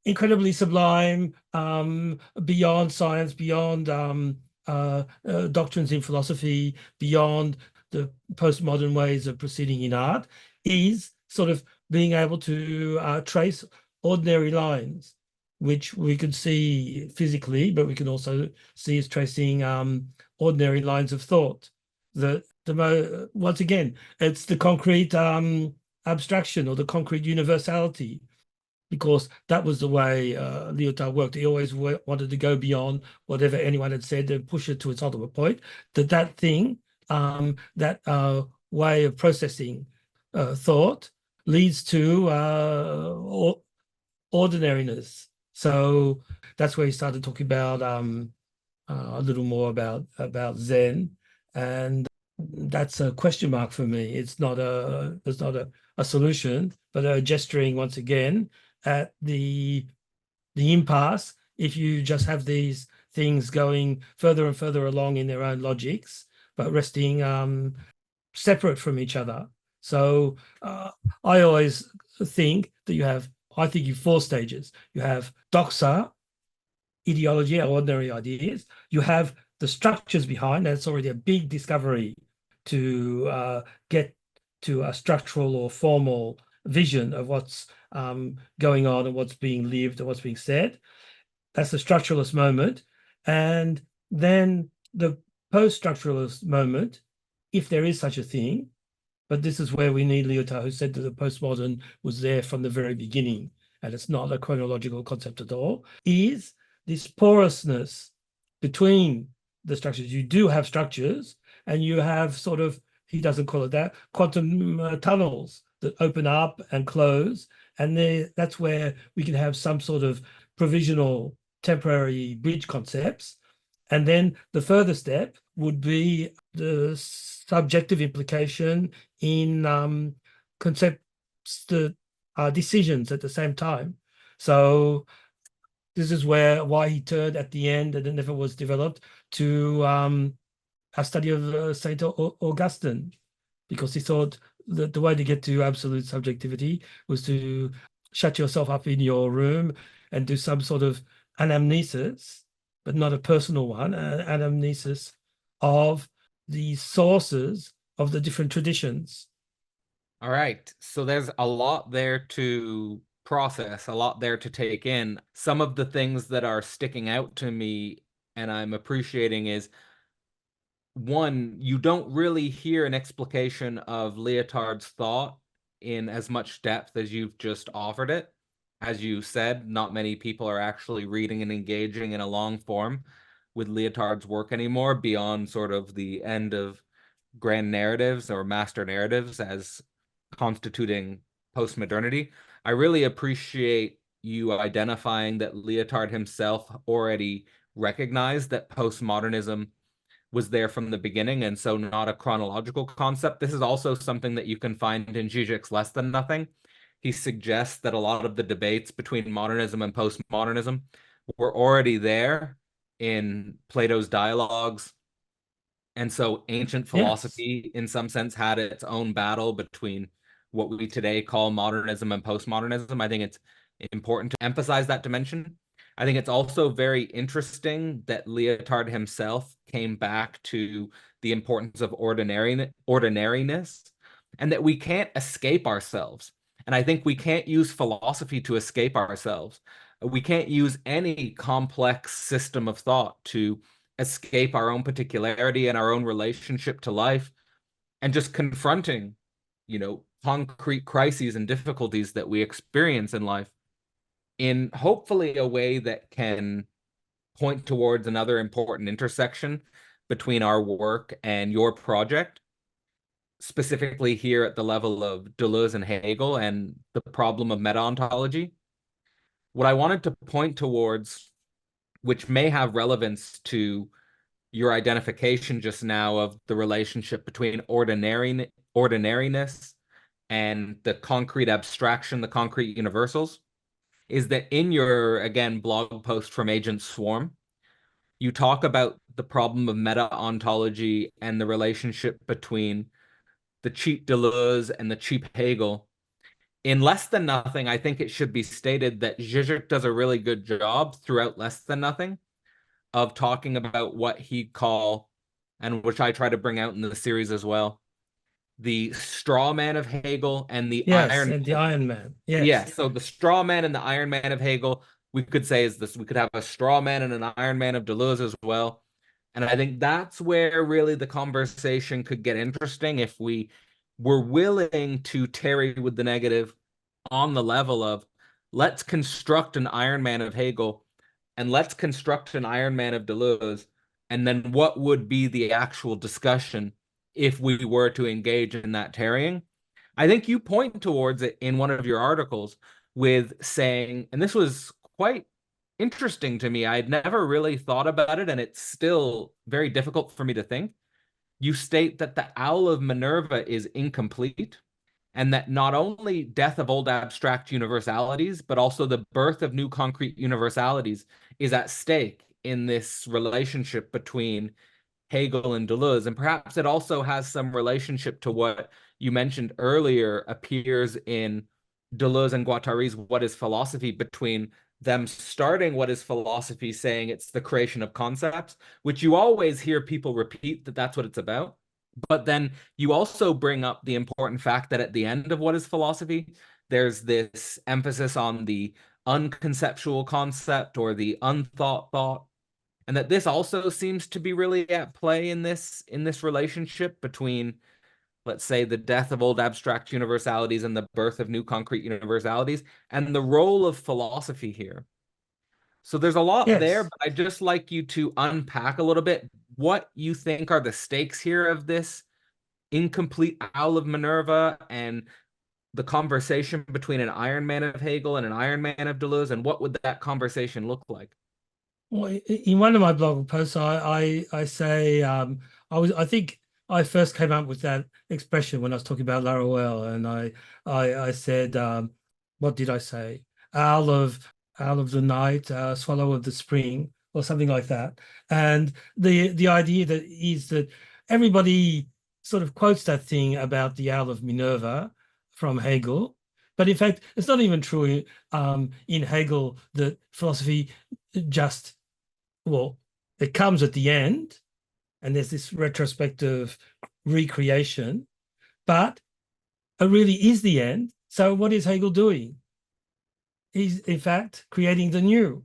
incredibly sublime, beyond science, beyond doctrines in philosophy, beyond the postmodern ways of proceeding in art, is sort of being able to trace ordinary lines, which we could see physically, but we can also see as tracing ordinary lines of thought. Once again, it's the concrete abstraction or the concrete universality, because that was the way Lyotard worked. He always wanted to go beyond whatever anyone had said and push it to its ultimate point. That thing, that way of processing thought leads to ordinariness. So that's where he started talking about a little more about Zen, and that's a question mark for me. It's not a solution, but a gesturing once again at the impasse. If you just have these things going further and further along in their own logics, but resting separate from each other. So I always think that I think you have 4 stages. You have doxa, ideology, or ordinary ideas. You have the structures behind. That's already a big discovery to get to a structural or formal vision of what's going on and what's being lived and what's being said. That's the structuralist moment. And then the post-structuralist moment, if there is such a thing, but this is where we need Lyotard, who said that the postmodern was there from the very beginning, and it's not a chronological concept at all, is this porousness between the structures. You do have structures, and you have sort of, he doesn't call it that, quantum tunnels that open up and close. And that's where we can have some sort of provisional temporary bridge concepts. And then the further step would be the subjective implication in concepts that are decisions at the same time. So This is why he turned at the end, and it never was developed, to our study of Saint Augustine, because he thought that the way to get to absolute subjectivity was to shut yourself up in your room and do some sort of anamnesis, but not a personal one, an anamnesis of the sources of the different traditions. All right. So there's a lot there to process, a lot there to take in. Some of the things that are sticking out to me and I'm appreciating is, one, you don't really hear an explication of Lyotard's thought in as much depth as you've just offered it. As you said, not many people are actually reading and engaging in a long form with Lyotard's work anymore, beyond sort of the end of grand narratives or master narratives as constituting postmodernity. I really appreciate you identifying that Lyotard himself already recognized that postmodernism was there from the beginning, and so not a chronological concept. This is also something that you can find in Zizek's Less Than Nothing. He suggests that a lot of the debates between modernism and postmodernism were already there in Plato's dialogues. And so ancient Yes. philosophy, in some sense, had its own battle between what we today call modernism and postmodernism. I think it's important to emphasize that dimension. I think it's also very interesting that Lyotard himself came back to the importance of ordinariness, and that we can't escape ourselves. And I think we can't use philosophy to escape ourselves. We can't use any complex system of thought to escape our own particularity and our own relationship to life, and just confronting, concrete crises and difficulties that we experience in life in hopefully a way that can point towards another important intersection between our work and your project, specifically here at the level of Deleuze and Hegel and the problem of meta-ontology. What I wanted to point towards, which may have relevance to your identification just now of the relationship between ordinariness and the concrete abstraction, the concrete universals, is that in your, again, blog post from Agent Swarm, you talk about the problem of meta-ontology and the relationship between the cheap Deleuze and the cheap Hegel. In Less Than Nothing, I think it should be stated that Zizek does a really good job throughout Less Than Nothing of talking about what he'd call, and which I try to bring out in the series as well, the straw man of Hegel and the Yes, Iron and the Man. Iron Man. Yeah, Yes. so the straw man and the Iron Man of Hegel, we could say is this, we could have a straw man and an Iron Man of Deleuze as well. And I think that's where really the conversation could get interesting if we were willing to tarry with the negative on the level of, let's construct an Iron Man of Hegel and let's construct an Iron Man of Deleuze, and then what would be the actual discussion if we were to engage in that tarrying. I think you point towards it in one of your articles with saying, and this was quite interesting to me, I'd never really thought about it, and it's still very difficult for me to think. You state that the Owl of Minerva is incomplete, and that not only death of old abstract universalities, but also the birth of new concrete universalities is at stake in this relationship between Hegel and Deleuze. And perhaps it also has some relationship to what you mentioned earlier appears in Deleuze and Guattari's What is Philosophy, between them starting What is Philosophy saying it's the creation of concepts, which you always hear people repeat that that's what it's about. But then you also bring up the important fact that at the end of What is Philosophy, there's this emphasis on the unconceptual concept or the unthought thought, and that this also seems to be really at play in this relationship between, let's say, the death of old abstract universalities and the birth of new concrete universalities, and the role of philosophy here. So there's a lot there, Yes. but I'd just like you to unpack a little bit what you think are the stakes here of this incomplete Owl of Minerva, and the conversation between an Iron Man of Hegel and an Iron Man of Deleuze, and what would that conversation look like? Well, in one of my blog posts, I say I think I first came up with that expression when I was talking about Laruelle, and I said what did I say? Owl of owl of the night, swallow of the spring, or something like that. And the idea that is that everybody sort of quotes that thing about the owl of Minerva from Hegel. But in fact, it's not even true in Hegel that philosophy just, well, it comes at the end and there's this retrospective recreation, but it really is the end. So what is Hegel doing? He's, in fact, creating the new.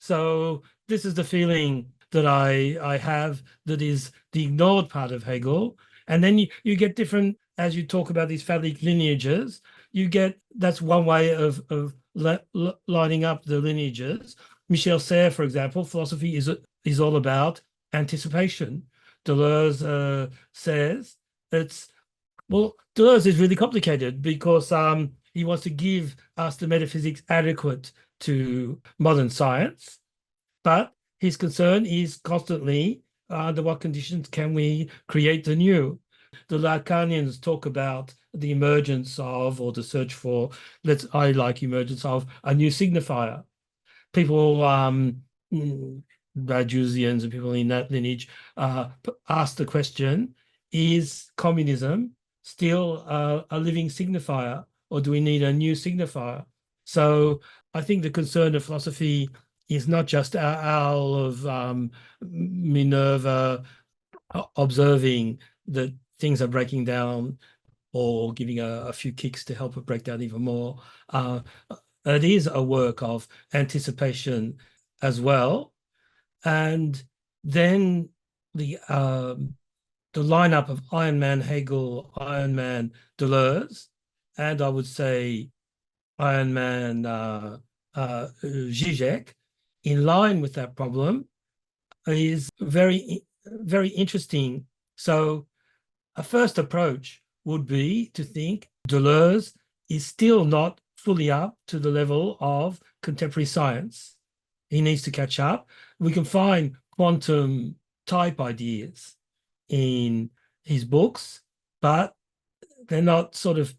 So this is the feeling that I have that is the ignored part of Hegel. And then you get different, as you talk about these phallic lineages, you get, that's one way of lining up the lineages. Michel Serres, for example, philosophy is all about anticipation. Deleuze says it's, well, Deleuze is really complicated because he wants to give us the metaphysics adequate to modern science, but his concern is constantly under what conditions can we create the new. The Lacanians talk about the emergence of, or the search for, I like emergence of a new signifier. People, Rajousians and people in that lineage, ask the question, is communism still a living signifier, or do we need a new signifier? So I think the concern of philosophy is not just our owl of Minerva observing that things are breaking down or giving a few kicks to help it break down even more. It is a work of anticipation as well. And then the lineup of Iron Man Hegel, Iron Man Deleuze, and I would say Iron Man Zizek, in line with that problem, is very, very interesting. So a first approach would be to think Deleuze is still not fully up to the level of contemporary science. He needs to catch up. We can find quantum type ideas in his books, but they're not sort of,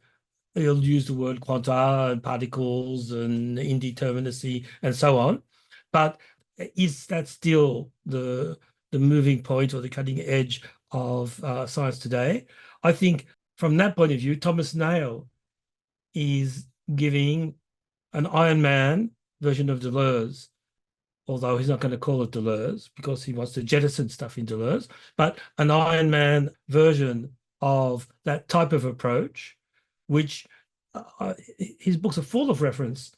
he'll use the word quanta and particles and indeterminacy and so on. But is that still the moving point or the cutting edge of science today? I think from that point of view, Thomas Nail is giving an Iron Man version of Deleuze, although he's not going to call it Deleuze because he wants to jettison stuff in Deleuze, but an Iron Man version of that type of approach, which his books are full of references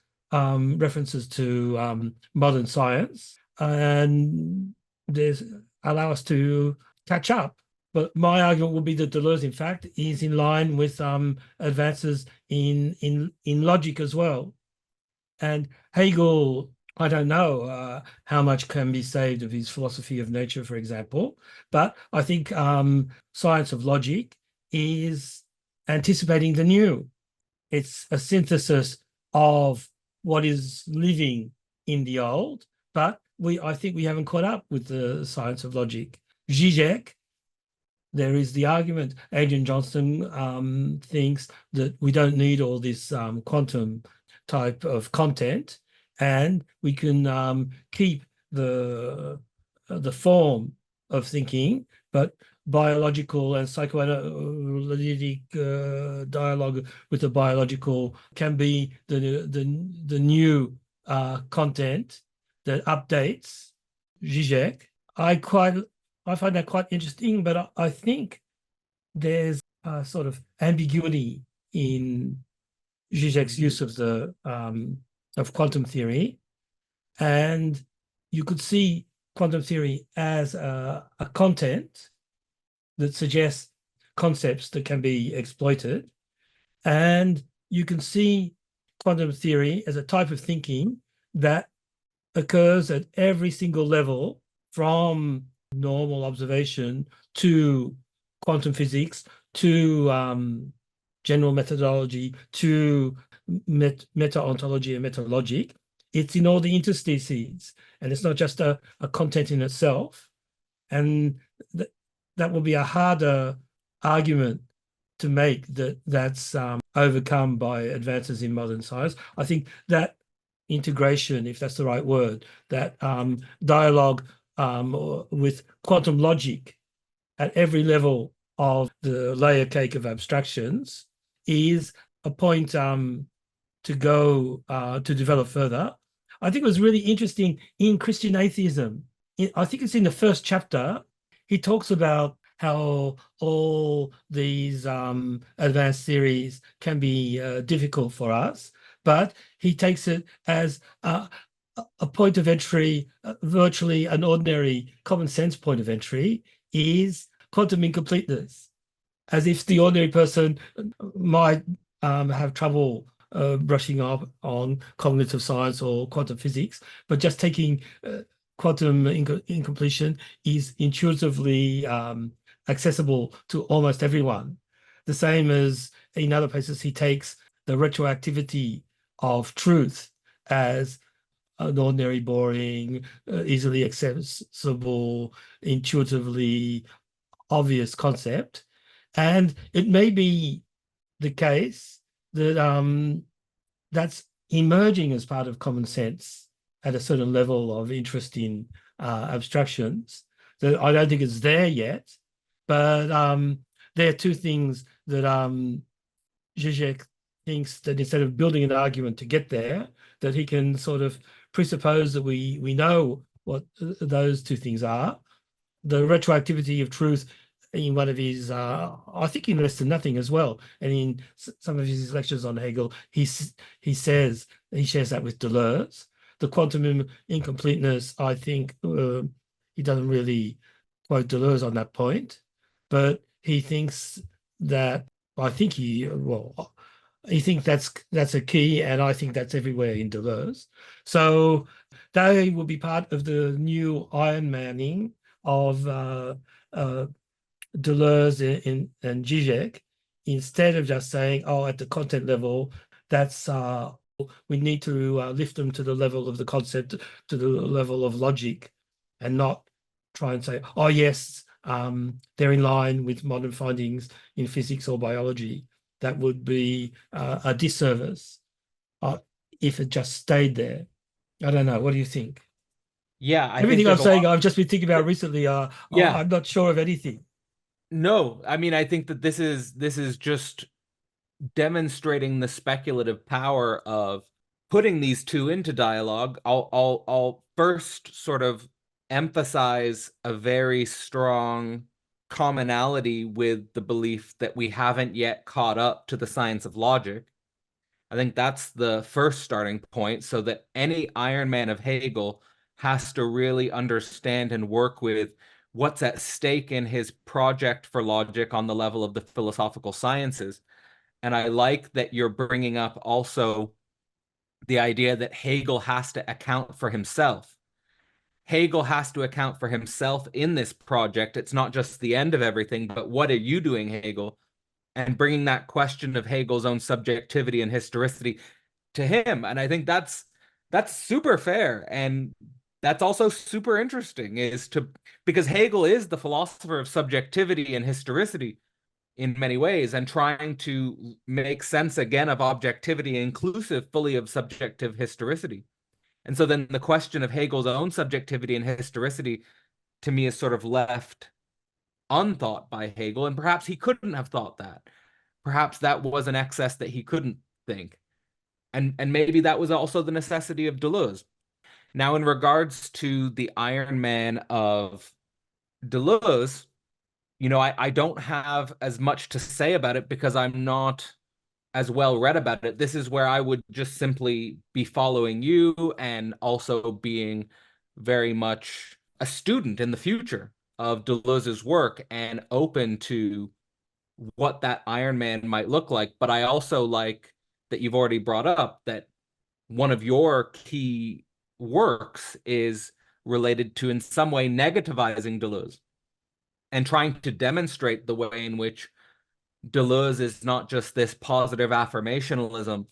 to modern science, and there's allow us to catch up. But my argument would be that Deleuze, in fact, is in line with advances in logic as well. And Hegel, I don't know how much can be saved of his philosophy of nature, for example, but I think science of logic is anticipating the new. It's a synthesis of what is living in the old, but I think we haven't caught up with the science of logic. Zizek, there is the argument, Adrian Johnston thinks that we don't need all this quantum type of content, and we can keep the form of thinking, but biological and psychoanalytic dialogue with the biological can be the new content that updates. Zizek, I find that quite interesting, but I think there's a sort of ambiguity in Zizek's use of quantum theory, and you could see quantum theory as a content that suggests concepts that can be exploited, and you can see quantum theory as a type of thinking that occurs at every single level, from normal observation to quantum physics to general methodology to meta-ontology and meta-logic. It's in all the interstices, and it's not just a content in itself. And that will be a harder argument to make that's overcome by advances in modern science. I think that integration, if that's the right word, that dialogue with quantum logic at every level of the layer cake of abstractions is a point to go to develop further. I think it was really interesting in Christian atheism. I think it's in the first chapter. He talks about how all these advanced theories can be difficult for us, but he takes it as a point of entry, virtually an ordinary common sense point of entry, is quantum incompleteness, as if the ordinary person might have trouble brushing up on cognitive science or quantum physics, but just taking quantum incompletion is intuitively accessible to almost everyone. The same as in other places, he takes the retroactivity of truth as an ordinary, boring, easily accessible, intuitively obvious concept. And it may be the case that that's emerging as part of common sense at a certain level of interest in abstractions. That I don't think it's there yet, but there are two things that Zizek thinks that instead of building an argument to get there, that he can sort of presuppose that we know what those two things are. The retroactivity of truth in one of his, I think in Less Than Nothing as well, and in some of his lectures on Hegel, he says he shares that with Deleuze. The quantum incompleteness, I think he doesn't really quote Deleuze on that point, but he thinks that he thinks that's a key, and I think that's everywhere in Deleuze. So they will be part of the new Iron Manning of Deleuze and Zizek, instead of just saying, oh, at the content level, that's we need to lift them to the level of the concept, to the level of logic, and not try and say, oh, yes, they're in line with modern findings in physics or biology. That would be a disservice if it just stayed there. I don't know. What do you think? Yeah, I think Everything I'm there's a saying, lot. I've just been thinking about recently. Yeah, I'm not sure of anything. no, I mean, I think that this is just demonstrating the speculative power of putting these two into dialogue. I'll first sort of emphasize a very strong commonality with the belief that we haven't yet caught up to the science of logic. I think that's the first starting point, so that any Iron Man of Hegel has to really understand and work with what's at stake in his project for logic on the level of the philosophical sciences. And I like that you're bringing up also the idea that Hegel has to account for himself. Hegel has to account for himself in this project. It's not just the end of everything, but what are you doing, Hegel? And bringing that question of Hegel's own subjectivity and historicity to him. And I think that's super fair. And that's also super interesting because Hegel is the philosopher of subjectivity and historicity in many ways, and trying to make sense again of objectivity inclusive fully of subjective historicity. And so then the question of Hegel's own subjectivity and historicity to me is sort of left unthought by Hegel, and perhaps he couldn't have thought that. Perhaps that was an excess that he couldn't think. And maybe that was also the necessity of Deleuze. Now, in regards to the Iron Man of Deleuze, I don't have as much to say about it because I'm not as well read about it. This is where I would just simply be following you and also being very much a student in the future of Deleuze's work and open to what that Iron Man might look like. But I also like that you've already brought up that one of your key works is related to in some way negativizing Deleuze and trying to demonstrate the way in which Deleuze is not just this positive affirmationalism.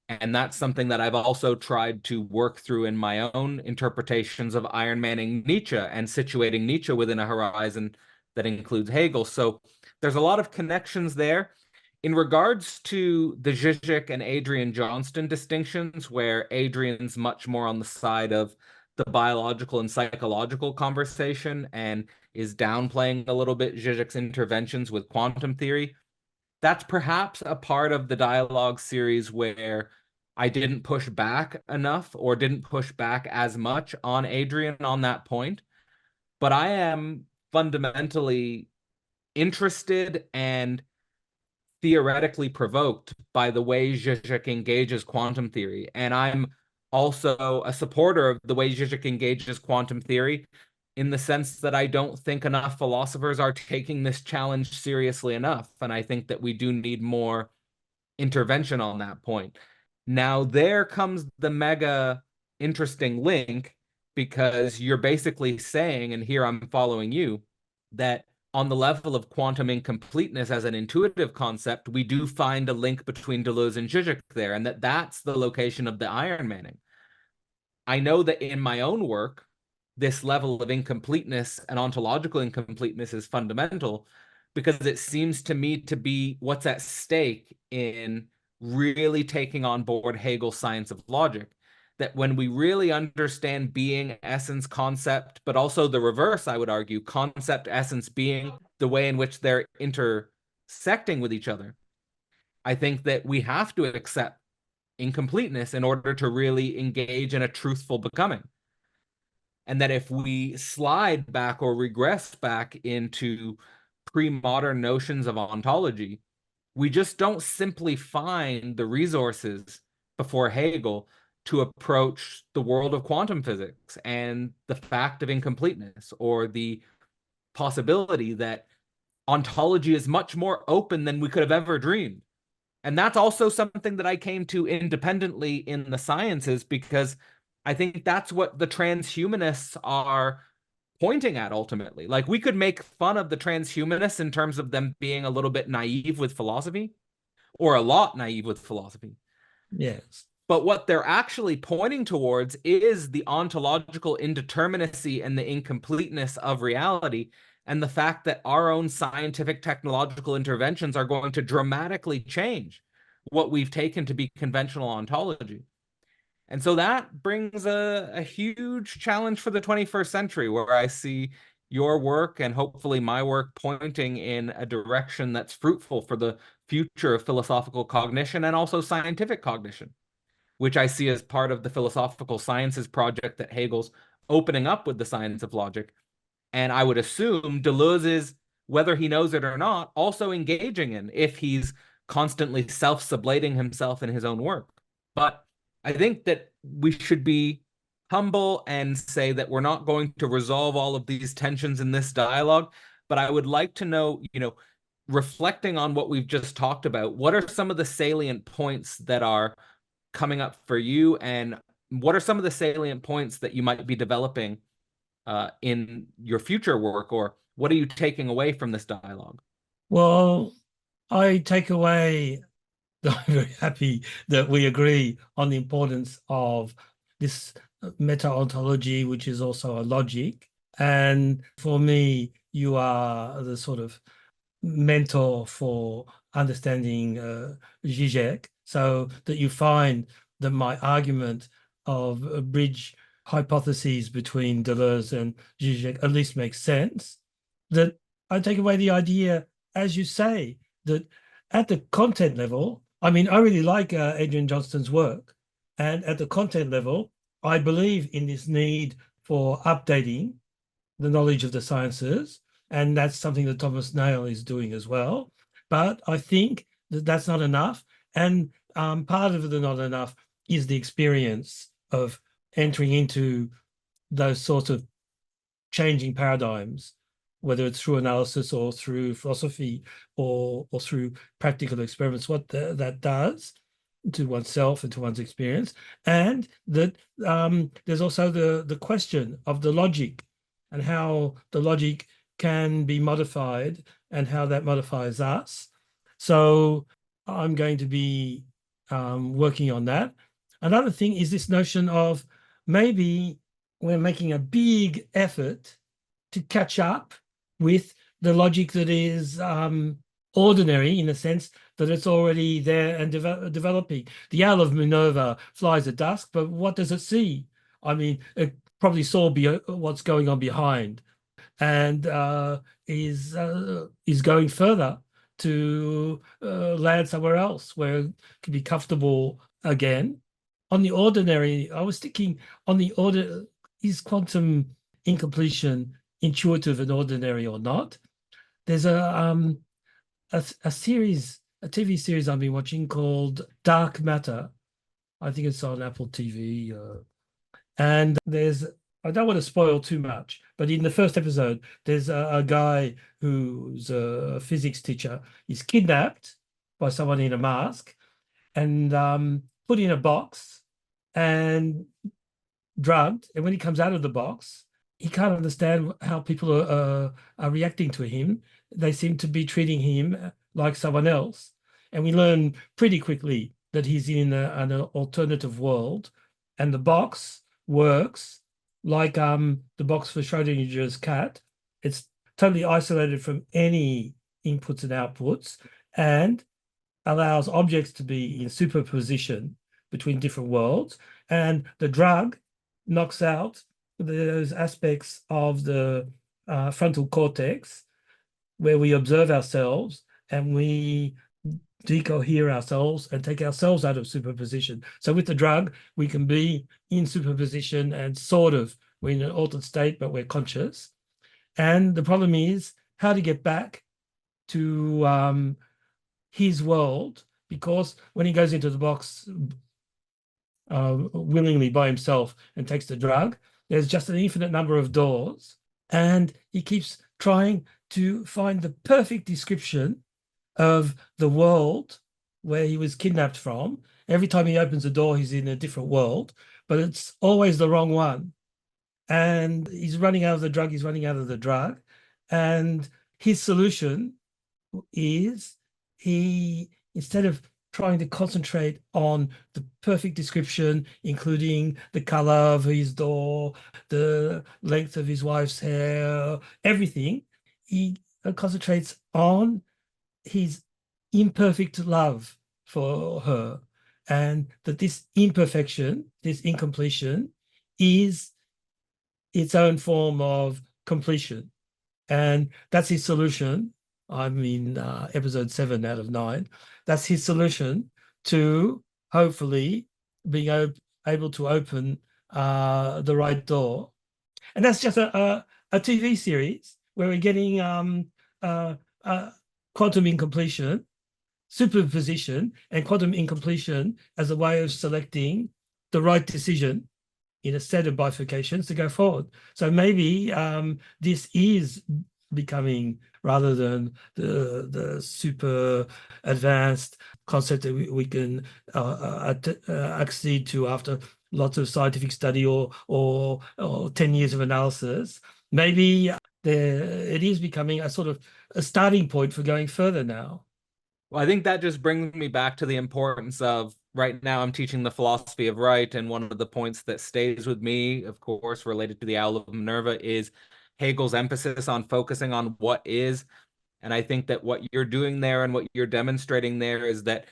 And that's something that I've also tried to work through in my own interpretations of Iron Manning Nietzsche and situating Nietzsche within a horizon that includes Hegel. So there's a lot of connections there. In regards to the Zizek and Adrian Johnston distinctions, where Adrian's much more on the side of the biological and psychological conversation and is downplaying a little bit Zizek's interventions with quantum theory, that's perhaps a part of the dialogue series where I didn't push back enough or didn't push back as much on Adrian on that point. But I am fundamentally interested and theoretically provoked by the way Zizek engages quantum theory. And I'm also a supporter of the way Zizek engages quantum theory in the sense that I don't think enough philosophers are taking this challenge seriously enough. And I think that we do need more intervention on that point. Now, there comes the mega interesting link, because you're basically saying, and here I'm following you, that on the level of quantum incompleteness as an intuitive concept, we do find a link between Deleuze and Zizek there, and that's the location of the Iron Manning. I know that in my own work, this level of incompleteness and ontological incompleteness is fundamental, because it seems to me to be what's at stake in really taking on board Hegel's science of logic. That when we really understand being, essence, concept, but also the reverse, I would argue, concept, essence, being, the way in which they're intersecting with each other, I think that we have to accept incompleteness in order to really engage in a truthful becoming. And that if we slide back or regress back into pre-modern notions of ontology, we just don't simply find the resources before Hegel to approach the world of quantum physics and the fact of incompleteness, or the possibility that ontology is much more open than we could have ever dreamed. And that's also something that I came to independently in the sciences, because I think that's what the transhumanists are pointing at ultimately. Like, we could make fun of the transhumanists in terms of them being a little bit naive with philosophy, or a lot naive with philosophy. Yes. But what they're actually pointing towards is the ontological indeterminacy and the incompleteness of reality, and the fact that our own scientific technological interventions are going to dramatically change what we've taken to be conventional ontology. And so that brings a huge challenge for the 21st century, where I see your work and hopefully my work pointing in a direction that's fruitful for the future of philosophical cognition and also scientific cognition, which I see as part of the philosophical sciences project that Hegel's opening up with the science of logic. And I would assume Deleuze is, whether he knows it or not, also engaging in, if he's constantly self-sublating himself in his own work. But I think that we should be humble and say that we're not going to resolve all of these tensions in this dialogue. But I would like to know, reflecting on what we've just talked about, what are some of the salient points that are coming up for you, and what are some of the salient points that you might be developing in your future work, or what are you taking away from this dialogue? Well, I take away, I'm very happy that we agree on the importance of this meta-ontology, which is also a logic. And for me, you are the sort of mentor for understanding Zizek, so that you find that my argument of a bridge hypotheses between Deleuze and Zizek at least makes sense. That I take away the idea, as you say, that at the content level, I mean, I really like Adrian Johnston's work. And at the content level, I believe in this need for updating the knowledge of the sciences. And that's something that Thomas Nail is doing as well. But I think that that's not enough. And part of the not enough is the experience of entering into those sorts of changing paradigms, whether it's through analysis or through philosophy or through practical experiments, what that does to oneself and to one's experience. And that there's also the question of the logic and how the logic can be modified and how that modifies us. So I'm going to be working on that. Another thing is this notion of maybe we're making a big effort to catch up with the logic that is ordinary, in a sense, that it's already there and developing. The owl of Minerva flies at dusk, but what does it see? I mean, it probably saw what's going on behind, and is going further to land somewhere else where it can be comfortable again. On the ordinary, I was thinking on the order, is quantum incompletion intuitive and ordinary or not? There's a series, a TV series I've been watching called Dark Matter. I think it's on Apple TV. And I don't want to spoil too much, but in the first episode, there's a guy who's a physics teacher. He's kidnapped by someone in a mask and put in a box and drugged. And when he comes out of the box, he can't understand how people are reacting to him. They seem to be treating him like someone else. And we learn pretty quickly that he's in an alternative world, and the box works like the box for Schrodinger's cat. It's totally isolated from any inputs and outputs, and allows objects to be in superposition between different worlds. And the drug knocks out those aspects of the frontal cortex where we observe ourselves and we decohere ourselves and take ourselves out of superposition. So with the drug, we can be in superposition and sort of we're in an altered state, but we're conscious. And the problem is how to get back to his world, because when he goes into the box willingly by himself and takes the drug, there's just an infinite number of doors, and he keeps trying to find the perfect description of the world where he was kidnapped from. Every time he opens a door, he's in a different world, but it's always the wrong one. And he's running out of the drug, he's running out of the drug. And his solution is he, instead of trying to concentrate on the perfect description, including the color of his door, the length of his wife's hair, everything, he concentrates on his imperfect love for her, and that this imperfection, this incompletion, is its own form of completion. And that's his solution. I'm in episode 7 out of 9. That's his solution to hopefully being able to open the right door. And that's just a TV series where we're getting quantum incompletion, superposition, and quantum incompletion as a way of selecting the right decision in a set of bifurcations to go forward. So maybe this is becoming, rather than the super advanced concept that we can accede to after lots of scientific study or 10 years of analysis, maybe it is becoming a sort of a starting point for going further now. Well, I think that just brings me back to the importance of, right now I'm teaching the philosophy of right, and one of the points that stays with me, of course, related to the Owl of Minerva, is Hegel's emphasis on focusing on what is. And I think that what you're doing there and what you're demonstrating there is that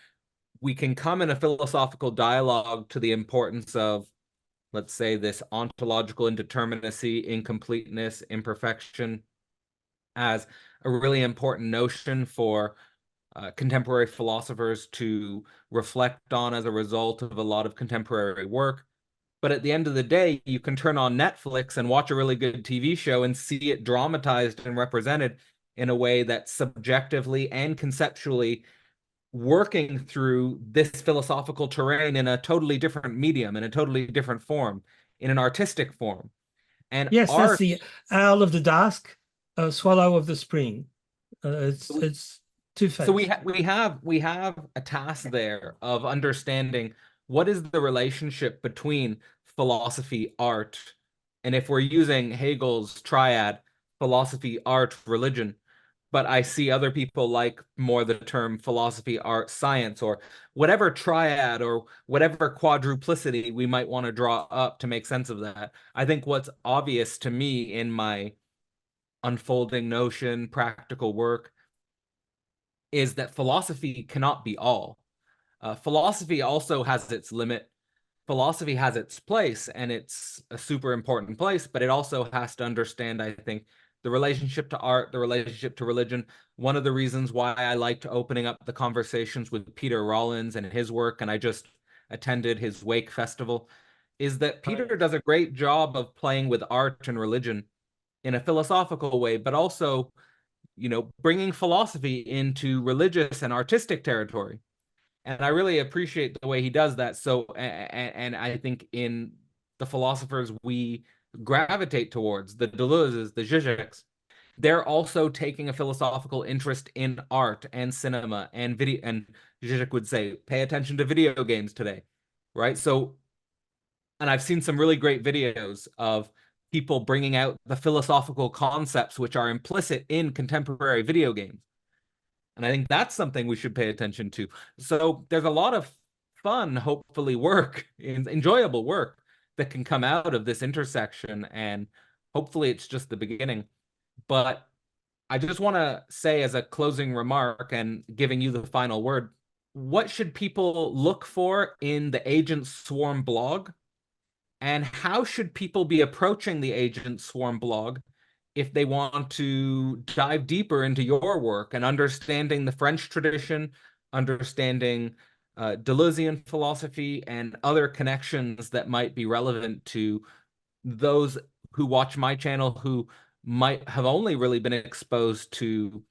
we can come in a philosophical dialogue to the importance of, let's say, this ontological indeterminacy, incompleteness, imperfection, as a really important notion for contemporary philosophers to reflect on as a result of a lot of contemporary work. But at the end of the day, you can turn on Netflix and watch a really good TV show and see it dramatized and represented in a way that's subjectively and conceptually working through this philosophical terrain in a totally different medium, in a totally different form, in an artistic form. And Yes, that's art, the owl of the dusk, swallow of the spring. It's so two-faced. we have a task there of understanding what is the relationship between philosophy, art, and if we're using Hegel's triad, philosophy, art, religion, but I see other people like more the term philosophy, art, science, or whatever triad or whatever quadruplicity we might want to draw up to make sense of that. I think what's obvious to me in my unfolding notion, practical work, is that philosophy cannot be all. Philosophy also has its limit. Philosophy has its place, and it's a super important place, but it also has to understand, I think, the relationship to art, the relationship to religion. One of the reasons why I liked opening up the conversations with Peter Rollins and his work, and I just attended his Wake Festival, is that Peter does a great job of playing with art and religion in a philosophical way, but also, bringing philosophy into religious and artistic territory. And I really appreciate the way he does that. So, and I think in the philosophers we gravitate towards, the Deleuze's, the Zizeks, they're also taking a philosophical interest in art and cinema and video. And Zizek would say, pay attention to video games today, right? So, and I've seen some really great videos of people bringing out the philosophical concepts which are implicit in contemporary video games. And I think that's something we should pay attention to. So there's a lot of fun, hopefully, work, enjoyable work that can come out of this intersection. And hopefully it's just the beginning. But I just want to say, as a closing remark and giving you the final word, what should people look for in the Agent Swarm blog? And how should people be approaching the Agent Swarm blog if they want to dive deeper into your work and understanding the French tradition, understanding Deleuzian philosophy, and other connections that might be relevant to those who watch my channel who might have only really been exposed to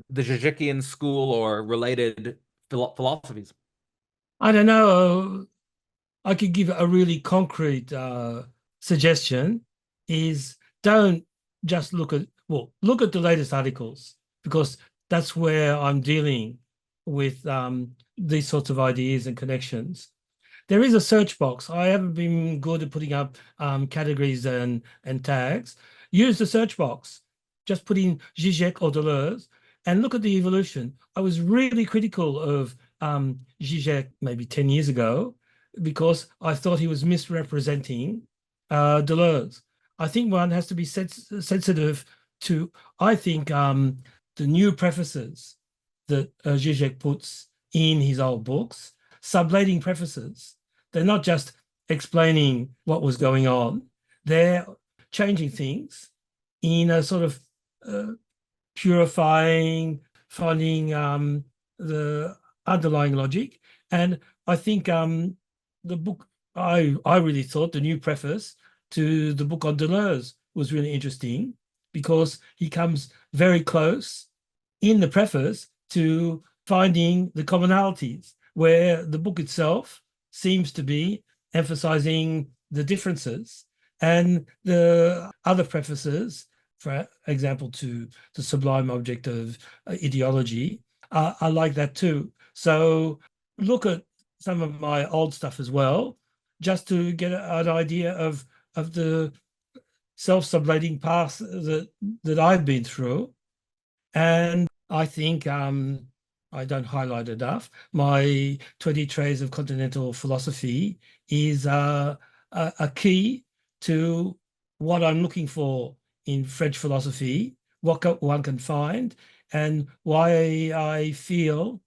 the Žižekian school or related philosophies? I don't know. I could give a really concrete suggestion is don't just look at the latest articles, because that's where I'm dealing with these sorts of ideas and connections. There is a search box. I haven't been good at putting up categories and tags. Use the search box. Just put in Zizek or Deleuze and look at the evolution. I was really critical of Zizek maybe 10 years ago because I thought he was misrepresenting Deleuze. I think one has to be sensitive to, I think, the new prefaces that Zizek puts in his old books, sublating prefaces. They're not just explaining what was going on. They're changing things in a sort of purifying, finding the underlying logic. And I think the book, I really thought the new preface to the book on Deleuze was really interesting because he comes very close in the preface to finding the commonalities, where the book itself seems to be emphasizing the differences. And the other prefaces, for example, to the sublime object of ideology, I like that too. So look at some of my old stuff as well, just to get an idea of the self-sublating path that I've been through. And I think I don't highlight enough, my 20 Traits of Continental Philosophy is a key to what I'm looking for in French philosophy, what one can find, and why I feel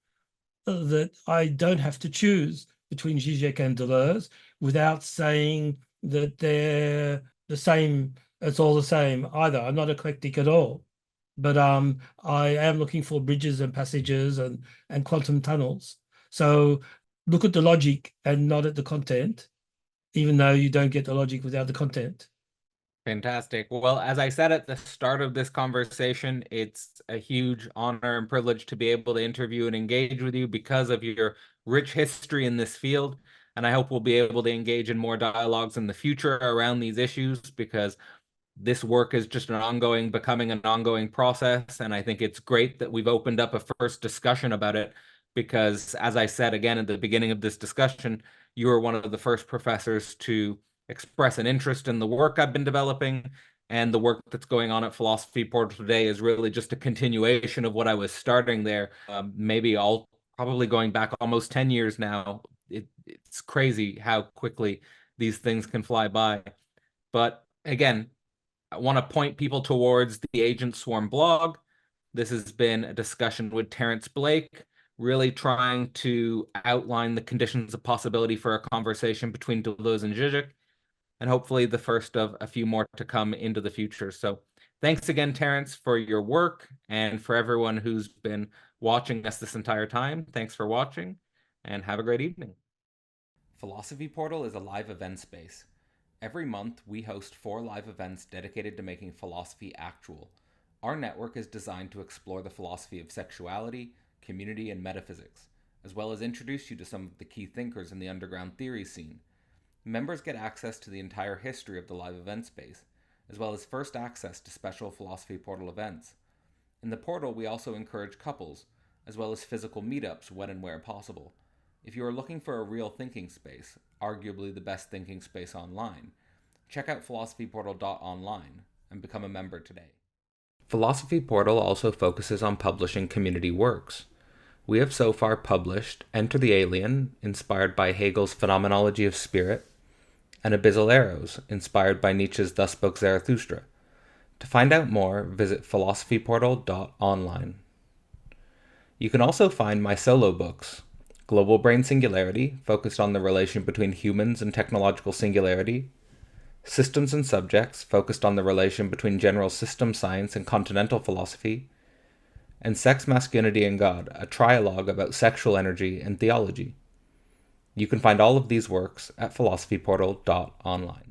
that I don't have to choose between Zizek and Deleuze without saying that they're the same, it's all the same either. I'm not eclectic at all. But I am looking for bridges and passages and quantum tunnels. So look at the logic and not at the content, even though you don't get the logic without the content. Fantastic. Well, as I said at the start of this conversation, it's a huge honor and privilege to be able to interview and engage with you because of your rich history in this field. And I hope we'll be able to engage in more dialogues in the future around these issues, because this work is just becoming an ongoing process. And I think it's great that we've opened up a first discussion about it, because as I said again at the beginning of this discussion, you were one of the first professors to express an interest in the work I've been developing. And the work that's going on at Philosophy Portal today is really just a continuation of what I was starting there. Maybe all probably going back almost 10 years now. It's crazy how quickly these things can fly by. But again, I want to point people towards the Agent Swarm blog. This has been a discussion with Terence Blake, really trying to outline the conditions of possibility for a conversation between Deleuze and Zizek, and hopefully the first of a few more to come into the future. So thanks again, Terence, for your work, and for everyone who's been watching us this entire time. Thanks for watching, and have a great evening. Philosophy Portal is a live event space. Every month, we host 4 live events dedicated to making philosophy actual. Our network is designed to explore the philosophy of sexuality, community, and metaphysics, as well as introduce you to some of the key thinkers in the underground theory scene. Members get access to the entire history of the live event space, as well as first access to special Philosophy Portal events. In the portal, we also encourage couples, as well as physical meetups when and where possible. If you are looking for a real thinking space, arguably the best thinking space online, check out philosophyportal.online and become a member today. Philosophy Portal also focuses on publishing community works. We have so far published Enter the Alien, inspired by Hegel's Phenomenology of Spirit, and Abyssal Arrows, inspired by Nietzsche's Thus Spoke Zarathustra. To find out more, visit philosophyportal.online. You can also find my solo books, Global Brain Singularity, focused on the relation between humans and technological singularity, Systems and Subjects, focused on the relation between general system science and continental philosophy, and Sex, Masculinity, and God, a trialogue about sexual energy and theology. You can find all of these works at philosophyportal.online.